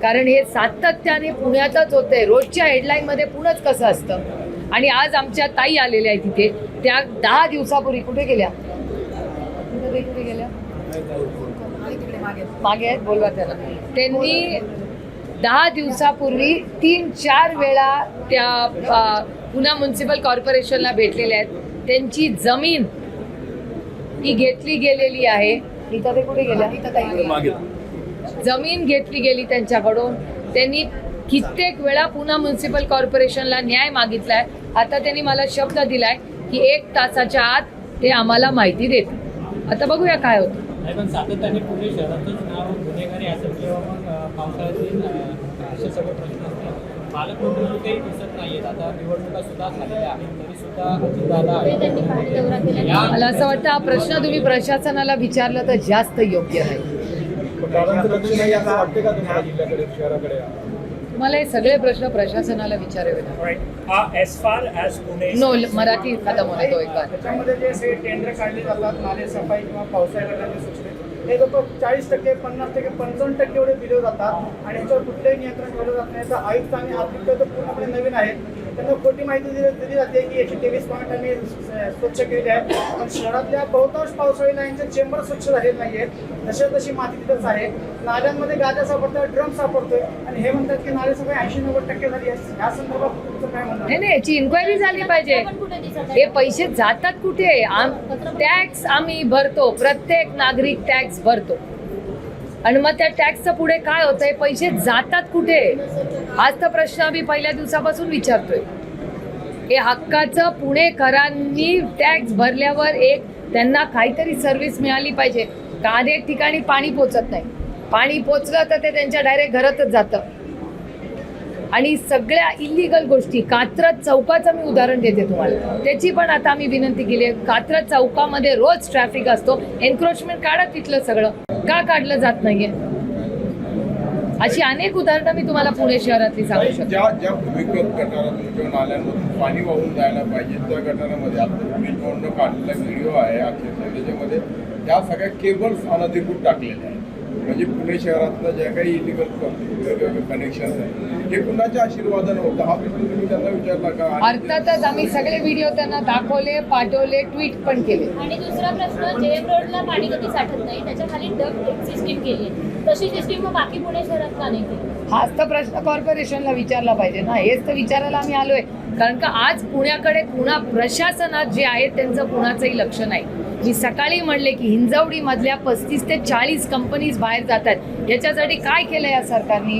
कारण हे सातत्याने पुण्यातच होतंय. रोजच्या हेडलाईनमध्ये पुणंच कसं असतं. आणि आज आमच्या ताई आलेल्या आहेत तिथे, त्या 10 दिवसापूर्वी कुठे गेल्या? कुठे गेल्या? मागे आहेत, बोलवा त्यांना. त्यांनी 10 दिवसापूर्वी 3-4 वेळा त्या पुणे म्युन्सिपल कॉर्पोरेशनला भेटलेल्या आहेत. त्यांची जमीन ही घेतली गेलेली आहे. इथं ते कुठे गेल्या? जमीन घेतली गेली त्यांच्याकडून. त्यांनी कित्येक वेळा पुणे म्युन्सिपल कॉर्पोरेशनला न्याय मागितलाय. आता त्यांनी मला शब्द दिलाय की 1 तासाच्या आत ते आम्हाला माहिती देतील. आता बघूया काय होतं. पण सातत्याने पुणे शहरातच नाव गुन्हेगारी असेल किंवा मग पावसाळ्यातील असे सगळे प्रश्न असतात. पालकमंत्री काही दिसत नाहीयेत. आता निवडणुका सुद्धा झालेल्या आहेत तरी सुद्धा अजितदादा मला असं वाटतं हा प्रश्न तुम्ही प्रशासनाला विचारला तर जास्त योग्य राहील. तुम्हाला हे सगळे प्रश्न प्रशासनाला विचारावे लागतात. नो मराठी खतम होणे तो एक बार. त्याच्यामध्ये जे टेंडर काढले जातात नाले सफाई किंवा पावसाळ्या गटाचे सूचने हे जवळ 40%, 50%, 55% एवढे दिले जातात आणि याच्यावर कुठलंही नियंत्रण ठेवलं जात नाही. तर आयुक्त आणि आयुक्त तर पूर्णपणे नवीन आहेत. त्यांना खोटी माहिती दिली जाते की 123 पॉईंट आम्ही स्वच्छ केलेले आहेत, पण शहरातल्या बहुतांश पावसाळी लाईनचे चेंबर स्वच्छ झालेले नाही आहेत. तशी माती तिथंच आहे. नाल्यांमध्ये गाद्या सापडतात, ड्रम सापडतोय आणि हे म्हणतात की नाले सफाई 80-90% झाली आहे. या संदर्भात तुमचं काय म्हणणं? नाही नाही, याची इन्क्वायरी झाली पाहिजे. हे पैसे जातात कुठे? टॅक्स आम्ही भरतो, प्रत्येक नागरिक टॅक्स भरतो आणि मग त्या टॅक्सचं पुढे काय होतंय? पैसे जातात कुठे? हाच तर प्रश्न आम्ही पहिल्या दिवसापासून विचारतोय. हे हक्काचं पुणेकरांनी टॅक्स भरल्यावर एक त्यांना काहीतरी सर्व्हिस मिळाली पाहिजे. अनेक ठिकाणी पाणी पोचत नाही. पाणी पोचलं तर ते त्यांच्या डायरेक्ट घरातच जातं. आणि सगळ्या इलिगल गोष्टी, कात्रज चौकाचं मी उदाहरण देते तुम्हाला, त्याची पण आता आम्ही विनंती केली आहे. कात्रज चौकामध्ये रोज ट्रॅफिक असतो, एन्क्रोचमेंट काढा तिथलं सगळं, का काढलं जात नाहीये? अशी अनेक उदाहरणं मी तुम्हाला पुणे शहरातली सांगू शकतो. ज्या भूमिगत गटारातून किंवा नाल्यांमधून पाणी वाहून जायला पाहिजे त्या गटारामध्ये आता वीजमोडनं काढलेला व्हिडिओ आहे अक्षरशः, त्याच्यामध्ये त्या सगळ्या केबल्स अनधिकृत टाकलेल्या आहेत. म्हणजे पुणे शहरातलं ज्या काही इलिगल कनेक्शन आहे हे कुणाच्या आशीर्वादानं होतं हा प्रश्न तुम्ही त्यांना विचारला का? अर्थातच आम्ही सगळे व्हिडिओ त्यांना दाखवले, पाठवले, ट्विट पण केले. आणि दुसरा प्रश्न, जेएम रोडला पाणी कधी साठत नाही, त्याच्या खाली डक्ट सिस्टीम केली, तशी सिस्टीम मग बाकी पुणे शहरात का नाही केली? हाच तर प्रश्न कॉर्पोरेशनला विचारला पाहिजे ना. हेच तर विचारायला आम्ही आलोय. कारण का आज पुण्याकडे प्रशासनात जे आहे त्यांचं कुणाचंही लक्ष नाही. मी सकाळी म्हणले की हिंजवडी मधल्या 35 ते 40 कंपनीज बाहेर जातात. याच्यासाठी काय केलं या सरकारने?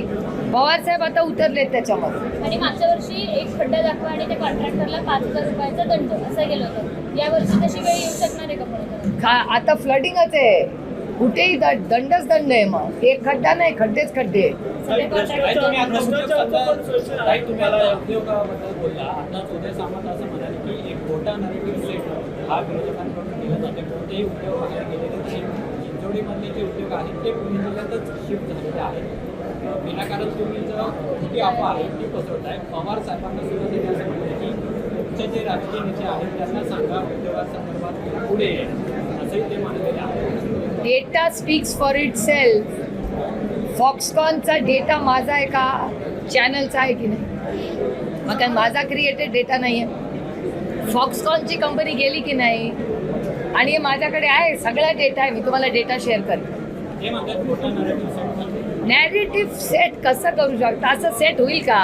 पवार साहेब आता उतरलेत त्याच्यामध्ये. आणि मागच्या वर्षी एक खड्डा दाखवा आणि त्या कॉन्ट्रॅक्टरला 5,000 रुपयाचा दंड असं गेलं होतं. यावर्षी तशी वेळ येऊ शकणार आहे का पुणे? आता फ्लडिंगच आहे, कुठेही दंडच दंड आहे. मग एक खड्डा नाही, खड्डेच खड्डे. उद्योगाबद्दल बोलला. आताच उदय सामंत असं म्हणाले की एक मोठा नरेटिव्ह सेट हा विरोधकांकडून दिला जाते. कोणतेही उद्योग वगैरे गेलेले चिंचोडीमधले जे उद्योग आहेत ते पुणे जिल्ह्यातच शिफ्ट झालेले आहेत. विनाकारण तुम्ही जर खोटी अफवा आहे ती पसरवताय. पवार साहेबांना सुद्धा त्यांनी असं म्हटलं की तुमचे जे राजकीय नेते आहेत त्यांना सांगा उद्योगासंदर्भात पुढे ये, असंही ते मानलेले आहेत. Data speaks for itself. फॉक्सकॉनचा डेटा माझा आहे का? चॅनलचा आहे की नाही? मग काय माझा क्रिएटेड डेटा नाही आहे? फॉक्सकॉनची कंपनी गेली की नाही? आणि माझ्याकडे आहे, सगळा डेटा आहे. मी तुम्हाला डेटा शेअर करते. नॅरेटिव्ह सेट कसं करू शकता? असं सेट होईल का?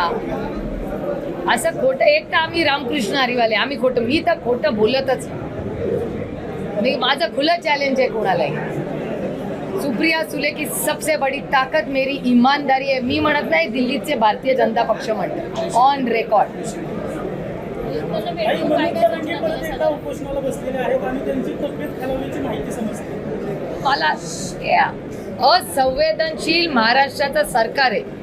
असं खोटं एक तर आम्ही रामकृष्ण हरिवाले, आम्ही खोटं, मी तर खोटं बोलतच नाही. माझं खुलं चॅलेंज आहे कोणालाही. सुप्रिया सुले की सबसे बड़ी ताकत मेरी ईमानदारी आहे. मी म्हणत नाही, दिल्लीचे भारतीय जनता पक्ष म्हणतात ऑन रेकॉर्ड. उपोषणाला बसलेले आहेत आणि त्यांची तब्येत खालावल्याची माहिती समजते. मला असंवेदनशील महाराष्ट्राचं सरकार आहे.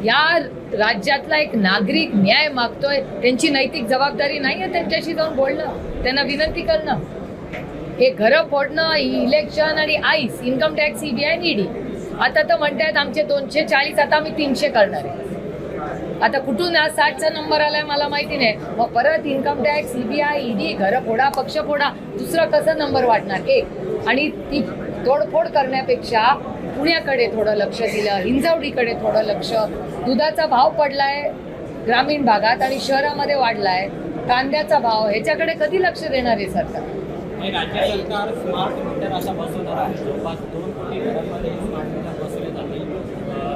या राज्यातला एक नागरिक न्याय मागतोय, त्यांची नैतिक जबाबदारी नाही आहे त्यांच्याशी जाऊन बोलणं, त्यांना विनंती करणं. हे घरं फोडणं, इलेक्शन आणि ice, income tax, CBI, ED. आता तर म्हणतायत आमचे 240, आता आम्ही 300 करणार आहे. आता कुठून हा 60चा नंबर आलाय मला माहिती नाही. मग परत इन्कम टॅक्स, सीबीआय, ईडी, घरं फोडा, पक्ष फोडा, दुसरा कसा नंबर वाटणार? एक. आणि ती तोडफोड करण्यापेक्षा पुण्याकडे थोडं लक्ष दिलं, हिंजवडीकडे थोडं लक्ष. दुधाचा भाव पडलाय ग्रामीण भागात आणि शहरामध्ये वाढलाय. कांद्याचा भाव, ह्याच्याकडे कधी लक्ष देणार आहे सरकार? राज्य सरकार स्मार्ट मीटर असा बसवणार आहे. जवळपास 2 कोटी घरांमध्ये स्मार्ट मीटर बसवले जातील.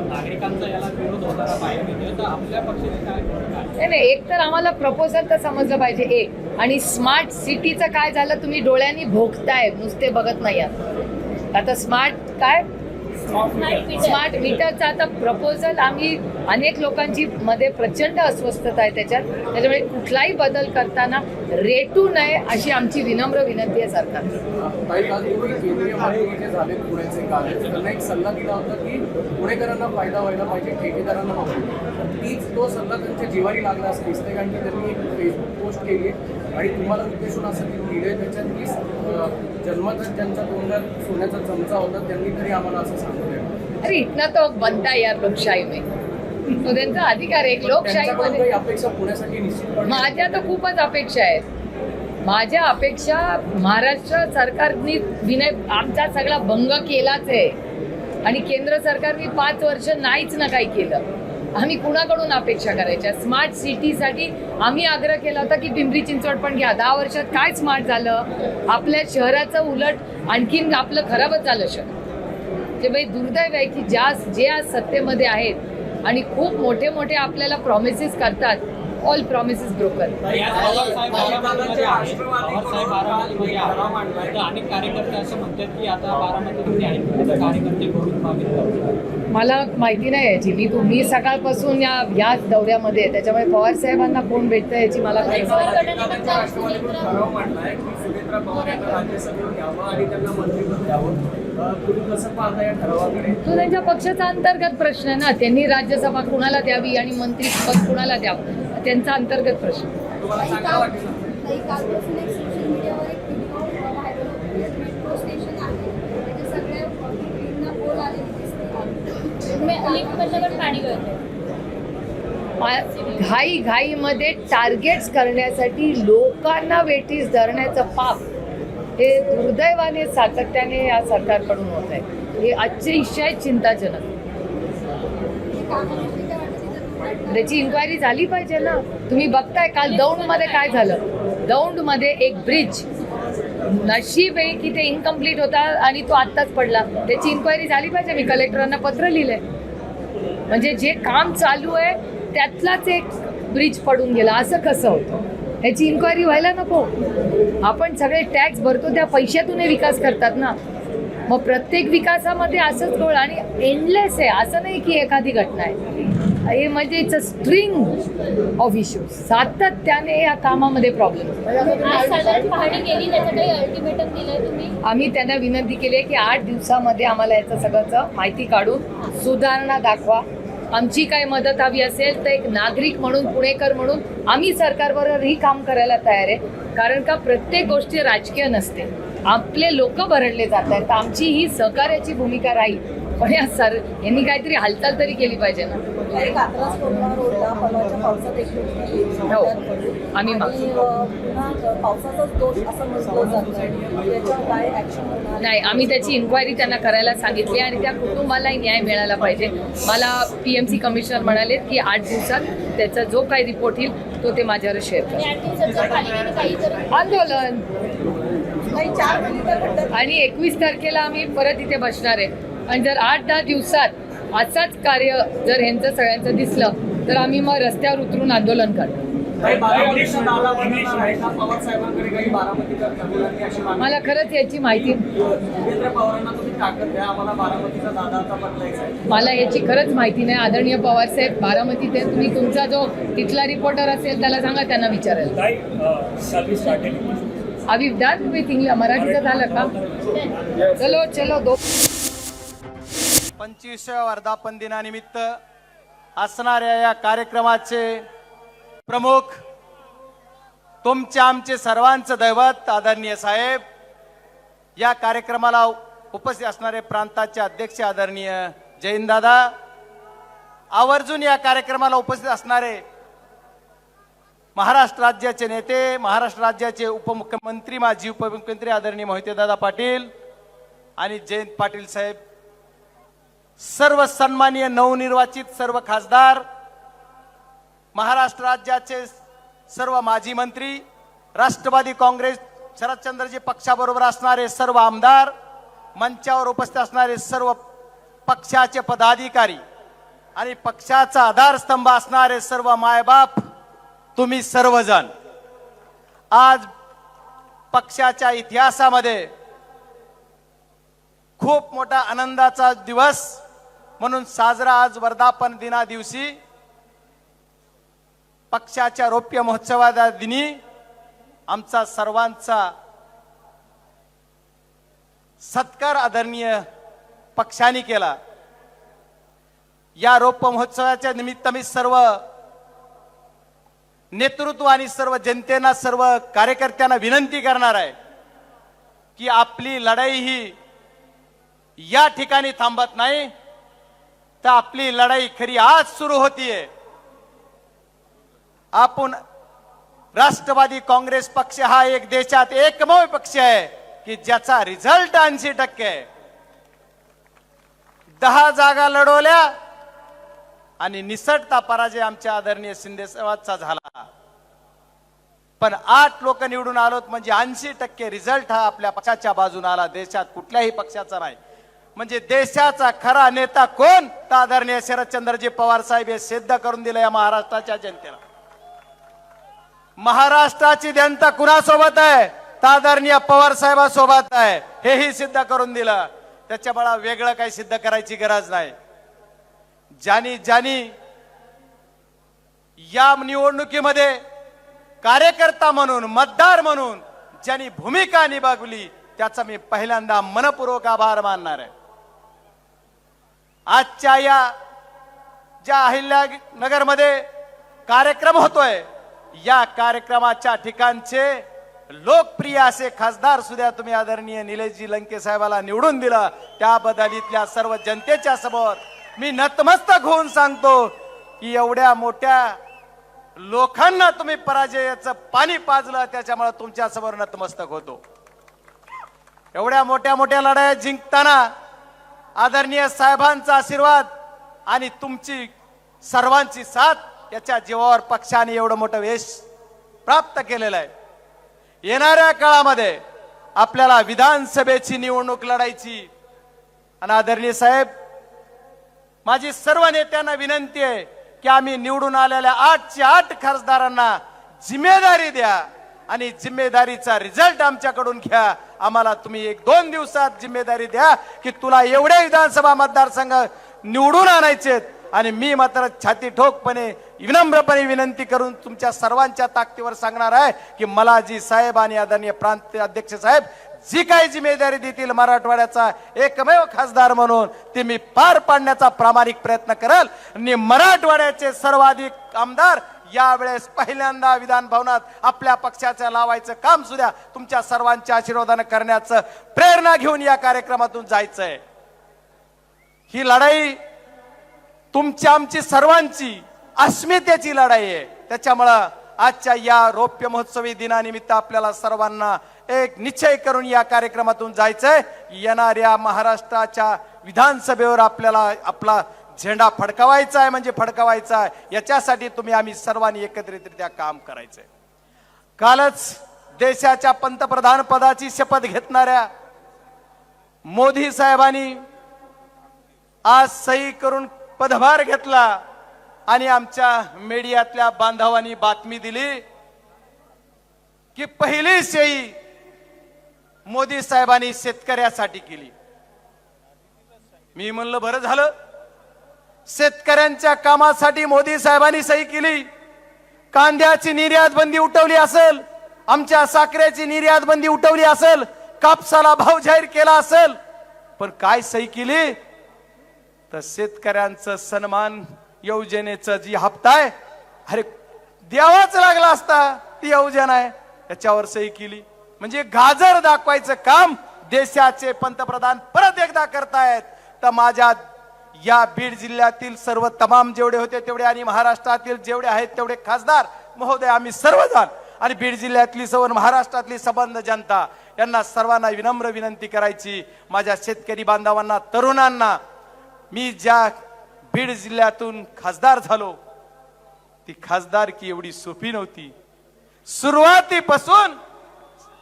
नागरिकांचा याला विरोध होताना पाहायला मिळतो. तर आपल्या पक्षाने काय? नाही, एक तर आम्हाला प्रपोजल तर समजलं पाहिजे. एक. आणि स्मार्ट सिटीचं काय झालं? तुम्ही डोळ्यांनी भोगताय, नुसते बघत नाही आहात. आता स्मार्ट काय स्मार्ट मीटरचा आता प्रपोजल आम्ही अनेक लोकांची मध्ये प्रचंड अस्वस्थता आहे त्याच्यामुळे कुठलाही बदल करताना रेटू नये अशी आमची विनम्र विनंती आहे सरकारला. काही काल केंद्रीय मंत्री जे झाले पुण्याचे काल त्यांना एक सल्ला दिला होता की पुणेकरांना फायदा व्हायला पाहिजे, ठेकेदारांना नको. तो सल्ला त्यांच्या जिवारी लागला असं दिसतंय, कारण की त्यांनी एक फेसबुक पोस्ट केली आणि तुम्हाला उद्देशून असं लिहिलंय त्याच्यात की जन्मतच ज्यांच्या तोंडात सोन्याचा चमचा होता त्यांनी तरी आम्हाला असं सांगितलं. अरे इतना तो बनता है यार लोकशाही में, तो त्यांचा अधिकार आहे. लोकशाहीमध्ये काही अपेक्षा पुण्यासाठी निश्चितपणे माझ्या तर खूपच अपेक्षा आहेत. माझ्या अपेक्षा महाराष्ट्र सरकारने आमचा सगळा भंग केलाच आहे आणि केंद्र सरकारने 5 वर्ष नाहीच ना काही केलं. आम्ही कुणाकडून अपेक्षा करायच्या? स्मार्ट सिटीसाठी आम्ही आग्रह केला होता की पिंपरी चिंचवड पण घ्या. 10 वर्षात काय स्मार्ट झालं? आपल्या शहराचं उलट आणखीन आपलं खराबच झालं शहर. जे बाई दुर्दैव आहे की जे आज सत्तेमध्ये आहेत आणि खूप मोठे मोठे आपल्याला प्रॉमिसेस करतात, ऑल प्रॉमिसेस ब्रोकन. अनेक कार्यकर्ते असं म्हणतात की आता बारामतीमध्ये आहेत कार्यकर्ते मला माहिती नाही याची. मी सकाळपासून या दौऱ्यामध्ये, त्याच्यामुळे पवार साहेबांना कोण भेटतं याची मला काही ठराव मांडलाय की सुनेत्रा पवार यांना राज्यसभेवर घ्यावं आणि त्यांना मंत्रिपद द्यावं. तुम्ही कसं पाहता या ठरावाकडे? तो त्यांच्या पक्षाचा अंतर्गत प्रश्न आहे ना. त्यांनी राज्यसभा कुणाला द्यावी आणि मंत्रिपद कुणाला द्यावं, त्यांचा अंतर्गत प्रश्न. तुम्हाला चांगला वाटेल? कालपासून एक सोशल मीडियावर एक व्हिडिओ व्हायरल होतोय. मेट्रो स्टेशन आहे, त्याचे सगळ्या भिंतींना पोल आलेले दिसते, लिफ्टमधलं पण पाणी गळतंय. घाईमध्ये टार्गेट्स करण्यासाठी लोकांना वेठीस धरण्याचं पाप हे दुर्दैवाने सातत्याने या सरकारकडून होत आहे. हे अतिशय चिंताजनक. त्याची इन्क्वायरी झाली पाहिजे ना. तुम्ही बघताय काल दौंडमध्ये काय झालं. दौंडमध्ये एक ब्रिज नशीब आहे की ते इनकम्प्लीट होता आणि तो आत्ताच पडला. त्याची इन्क्वायरी झाली पाहिजे. मी कलेक्टरांना पत्र लिहिलंय. म्हणजे जे काम चालू आहे त्यातलाच एक ब्रिज पडून गेला, असं कसं होतं? ह्याची इन्क्वायरी व्हायला नको. आपण सगळे टॅक्स भरतो, त्या पैशातून विकास करतात ना. मग प्रत्येक विकासामध्ये असंच गोळ आणि एंडलेस आहे. असं नाही की एखादी घटना आहे. हे म्हणजे it's a string of issues. सातत्याने या कामामध्ये प्रॉब्लेम. साधारण पाहणी केली, त्याचं काही अल्टिमेटम दिलंय तुम्ही? आम्ही त्यांना विनंती केली आहे की 8 दिवसामध्ये आम्हाला याचं सगळं माहिती काढून सुधारणा दाखवा. आमची काय मदत हवी असेल तर एक नागरिक म्हणून, पुणेकर म्हणून आम्ही सरकारबरोबरही काम करायला तयार आहे. कारण का प्रत्येक गोष्टी राजकीय नसते. आपले लोक भरडले जात आहेत, तर आमची ही सहकार्याची भूमिका राहील. पण यांनी काहीतरी हालचाल तरी केली पाहिजे ना. हो, आम्ही नाही, आम्ही त्याची इन्क्वायरी त्यांना करायला सांगितली आणि त्या कुटुंबालाही न्याय मिळाला पाहिजे. मला PMC कमिशनर म्हणाले की 8 दिवसात त्याचा जो काही रिपोर्ट येईल तो ते माझ्यावर शेअर करा. आंदोलन आणि 21 तारखेला आम्ही परत इथे बसणार आहे. आणि जर 8-10 दिवसात असाच कार्य जर ह्यांचं सगळ्यांचं दिसलं तर आम्ही मग रस्त्यावर उतरून आंदोलन करतो. मला खरंच याची माहिती, मला याची खरंच माहिती नाही. आदरणीय पवार साहेब बारामतीत आहे. तुम्ही तुमचा जो तिथला रिपोर्टर असेल त्याला सांगा, त्यांना विचारायला. अभी डन विथ इंग्लिश, मराठीचं झालं का? चलो दो. 25व्या वर्धापन दिनानिमित्त असणाऱ्या या कार्यक्रमाचे प्रमुख, तुमचे आमचे सर्वांचं दैवत आदरणीय साहेब, या कार्यक्रमाला उपस्थित असणारे प्रांताचे अध्यक्ष आदरणीय जयंतदादा, आवर्जून या कार्यक्रमाला उपस्थित असणारे महाराष्ट्र राज्याचे नेते, महाराष्ट्र राज्याचे उपमुख्यमंत्री, माजी उपमुख्यमंत्री आदरणीय मोहितेदादा पाटील आणि जयंत पाटील साहेब, सर्व सन्माननीय नवनिर्वाचित सर्व खासदार, महाराष्ट्र राज्याचे सर्व माजी मंत्री, राष्ट्रवादी काँग्रेस शरदचंद्रजी पक्षाबरोबर असणारे सर्व आमदार, मंचावर उपस्थित असणारे सर्व पक्षाचे पदाधिकारी आणि पक्षाचा आधारस्तंभ असणारे सर्व मायबाप, तुम्ही सर्वजण आज पक्षाच्या इतिहासामध्ये खूप मोठा आनंदाचा दिवस म्हणून साजरा आज वर्धापन दिना दिवशी पक्षाच्या रौप्य महोत्सवाच्या दिनी आमचा सर्वांचा सत्कार आदरणीय पक्षाने केला। या रौप्य महोत्सवाच्या निमित्त मी सर्व नेतृत्व आणि सर्व जनतेना सर्व कार्यकर्त्यांना विनंती करणार आहे की आपली लढाई ही या ठिकाणी थांबत नाही, तर आपली लढाई खरी आज सुरू होतीये। आपण राष्ट्रवादी काँग्रेस पक्ष हा एक देशात एकमेव पक्ष आहे की ज्याचा रिझल्ट 80% आहे। 10 जागा लढवल्या आणि निसटता पराजय आमच्या आदरणीय शिंदे साहेबांचा झाला, पण 8 लोक निवडून आलोत म्हणजे 80% रिझल्ट हा आपल्या पक्षाच्या बाजूने आला, देशात कुठल्याही पक्षाचा नाही। म्हणजे देशाचा खरा नेता कोण, तर आदरणीय शरदचंद्रजी पवार साहेब हे सिद्ध करून दिलं या महाराष्ट्राच्या जनतेला। महाराष्ट्राची जनता कुणासोबत आहे, तर आदरणीय पवार साहेबांसोबत आहे, हेही सिद्ध करून दिलं। त्याच्यामुळे वेगळं काही सिद्ध करायची गरज नाही। ज्यांनी या निवडणुकीमध्ये कार्यकर्ता म्हणून मतदार म्हणून ज्यांनी भूमिका निभावली त्याचा मी पहिल्यांदा मनपूर्वक आभार मानणार आहे। आजच्या या ज्या अहिल्यानगरमध्ये कार्यक्रम होतोय, या कार्यक्रमाच्या ठिकाणचे लोकप्रिय असे खासदार सुद्धा तुम्ही आदरणीय निलेशजी लंके साहेबाला निवडून दिला, त्याबद्दल इथल्या सर्व जनतेच्या समोर मी नतमस्तक होऊन सांगतो की एवढ्या मोठ्या लोकांना तुम्ही पराजयाचं पाणी पाजलं, त्याच्यामुळे तुमच्या समोर नतमस्तक होतो। एवढ्या मोठ्या लढाया जिंकताना आदरणीय साहेबांचा आशीर्वाद आणि तुमची सर्वांची साथ याच्या जीवावर पक्षाने एवढं मोठं यश प्राप्त केलेलं आहे। येणाऱ्या काळामध्ये आपल्याला विधानसभेची निवडणूक लढायची आणि आदरणीय साहेब, माझी सर्व नेत्यांना विनंती आहे की आम्ही निवडून आलेल्या 8च्या 8 खासदारांना जिम्मेदारी द्या आणि जिम्मेदारीचा रिझल्ट आमच्याकडून घ्या। आम्हाला तुम्ही 1-2 दिवसात जिम्मेदारी द्या की तुला एवढे विधानसभा मतदारसंघ निवडून आणायचेत, आणि मी मात्र छाती ठोकपणे विनम्रपणे विनंती करून तुमच्या सर्वांच्या ताकदीवर सांगणार आहे की मला जी साहेब आणि आदरणीय प्रांत अध्यक्ष साहेब जी काही जिम्मेदारी देतील मराठवाड्याचा एकमेव खासदार म्हणून, ते मी पार पाडण्याचा प्रामाणिक प्रयत्न करेल। आणि मराठवाड्याचे सर्वाधिक आमदार यावेळेस पहिल्यांदा विधान भवनात आपल्या पक्षाचं लावायचं काम सुद्धा तुमच्या सर्वांच्या आशीर्वादाने करण्याचं प्रेरणा घेऊन या कार्यक्रमातून जायचंय। ही लढाई तुमची आमची सर्वांची अस्मितेची लढाई आहे। त्याच्यामुळं आजच्या या रौप्य महोत्सवी दिनानिमित्त आपल्याला सर्वांना एक निश्चय करून या कार्यक्रमातून जायचंय। येणाऱ्या महाराष्ट्राच्या विधानसभेवर आपल्याला आपला झेंडा फडकवायचा आहे, म्हणजे फडकवायचा आहे। याच्यासाठी आम्ही सर्वांनी एकत्रितरित्या काम करायचंय। कालच देशाच्या पंतप्रधान पदाची शपथ घेतणाऱ्या मोदी साहेबांनी आज सही करून पदभार घेतला आणि आमच्या मीडियातल्या बांधवांनी बातमी दिली की पहिली सही मोदी साहेबांनी शेतकऱ्यासाठी केली। मी म्हणलं बरं झालं, शेतकऱ्यांच्या कामासाठी मोदी साहेबांनी सही केली। कांद्याची निर्यात बंदी उठवली असेल, आमच्या साखरेची निर्यात बंदी उठवली असेल, कापसाला भाव जाहीर केला असेल, पण काय सही केली तर शेतकऱ्यांचं सन्मान योजनेचं जी हप्ता आहे, अरे द्यावाच लागला असता, ती योजना आहे त्याच्यावर सही केली। म्हणजे गाजर दाखवायचं काम देशाचे पंतप्रधान परत एकदा करतायत। तर माझ्या या बीड जिल्ह्यातील सर्व तमाम जेवढे होते तेवढे आणि महाराष्ट्रातील जेवढे आहेत तेवढे खासदार महोदय, आम्ही सर्वजण आणि बीड जिल्ह्यातली सर्व महाराष्ट्रातली संबंध जनता यांना सर्वांना विनम्र विनंती करायची, माझ्या शेतकरी बांधवांना, तरुणांना, मी ज्या बीड जिल्ह्यातून खासदार झालो ती खासदारकी एवढी सोपी नव्हती। सुरुवातीपासून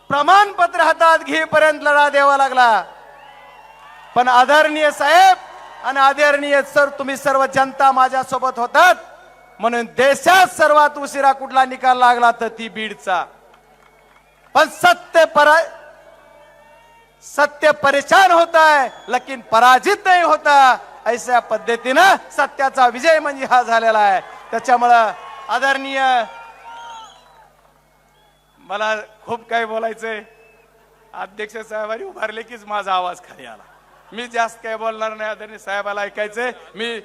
प्रमाणपत्र हातात घेईपर्यंत लढा द्यावा लागला, पण आदरणीय साहेब आणि आदरणीय सर, तुम्ही सर्व जनता माझ्या सोबत होतात म्हणून देशात सर्वात उशिरा कुठला निकाल लागला तर ती बीडचा। पण सत्य परेशान होता है लेकिन पराजित नहीं होता, ऐसा पद्धतीनं सत्याचा विजय म्हणजे हा झालेला आहे. त्याच्यामुळं आदरणीय, मला खूप काही बोलायचंय. अध्यक्ष साहेबांनी उभारले कीच माझा आवाज खाली आला. मी जास्त काही बोलणार नाही. आदरणीय साहेबाला ऐकायचंय. मी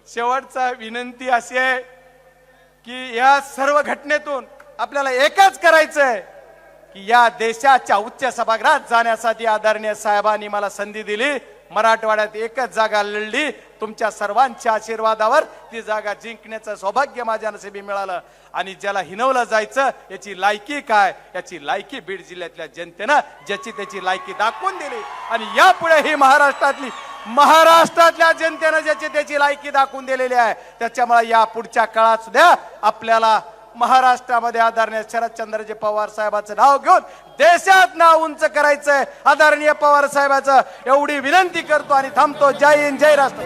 शेवटचा विनंती अशी आहे की या सर्व घटनेतून आपल्याला एकच करायचंय की या देशाच्या उच्च सभागृहात जाण्यासाठी आदरणीय साहेबांनी मला संधी दिली. मराठवाड्यात एकच जागा लढली. तुमच्या सर्वांच्या आशीर्वादावर ती जागा जिंकण्याचं सौभाग्य माझ्या नशिबी मिळालं. आणि ज्याला हिनवलं जायचं याची लायकी काय, याची लायकी बीड जिल्ह्यातल्या जनतेनं ज्याची त्याची लायकी दाखवून दिली. आणि यापुढे ही महाराष्ट्रातल्या जनतेनं ज्याची त्याची लायकी दाखवून दिलेली आहे. त्याच्यामुळे या पुढच्या काळात सुद्धा आपल्याला महाराष्ट्रामध्ये आदरणीय शरदचंद्रजी पवार साहेबांचं नाव घेऊन देशात नाव उंच करायचंय. आदरणीय पवार साहेबांचं एवढी विनंती करतो आणि थांबतो. जय हिंद, जय राष्ट्र.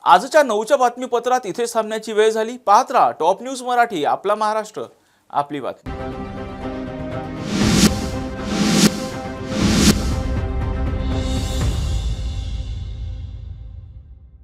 आजच्या 9च्या बातमीपत्रात इथे थांबण्याची वेळ झाली. पाहत राहा टॉप न्यूज मराठी. आपला महाराष्ट्र, आपली बातमी.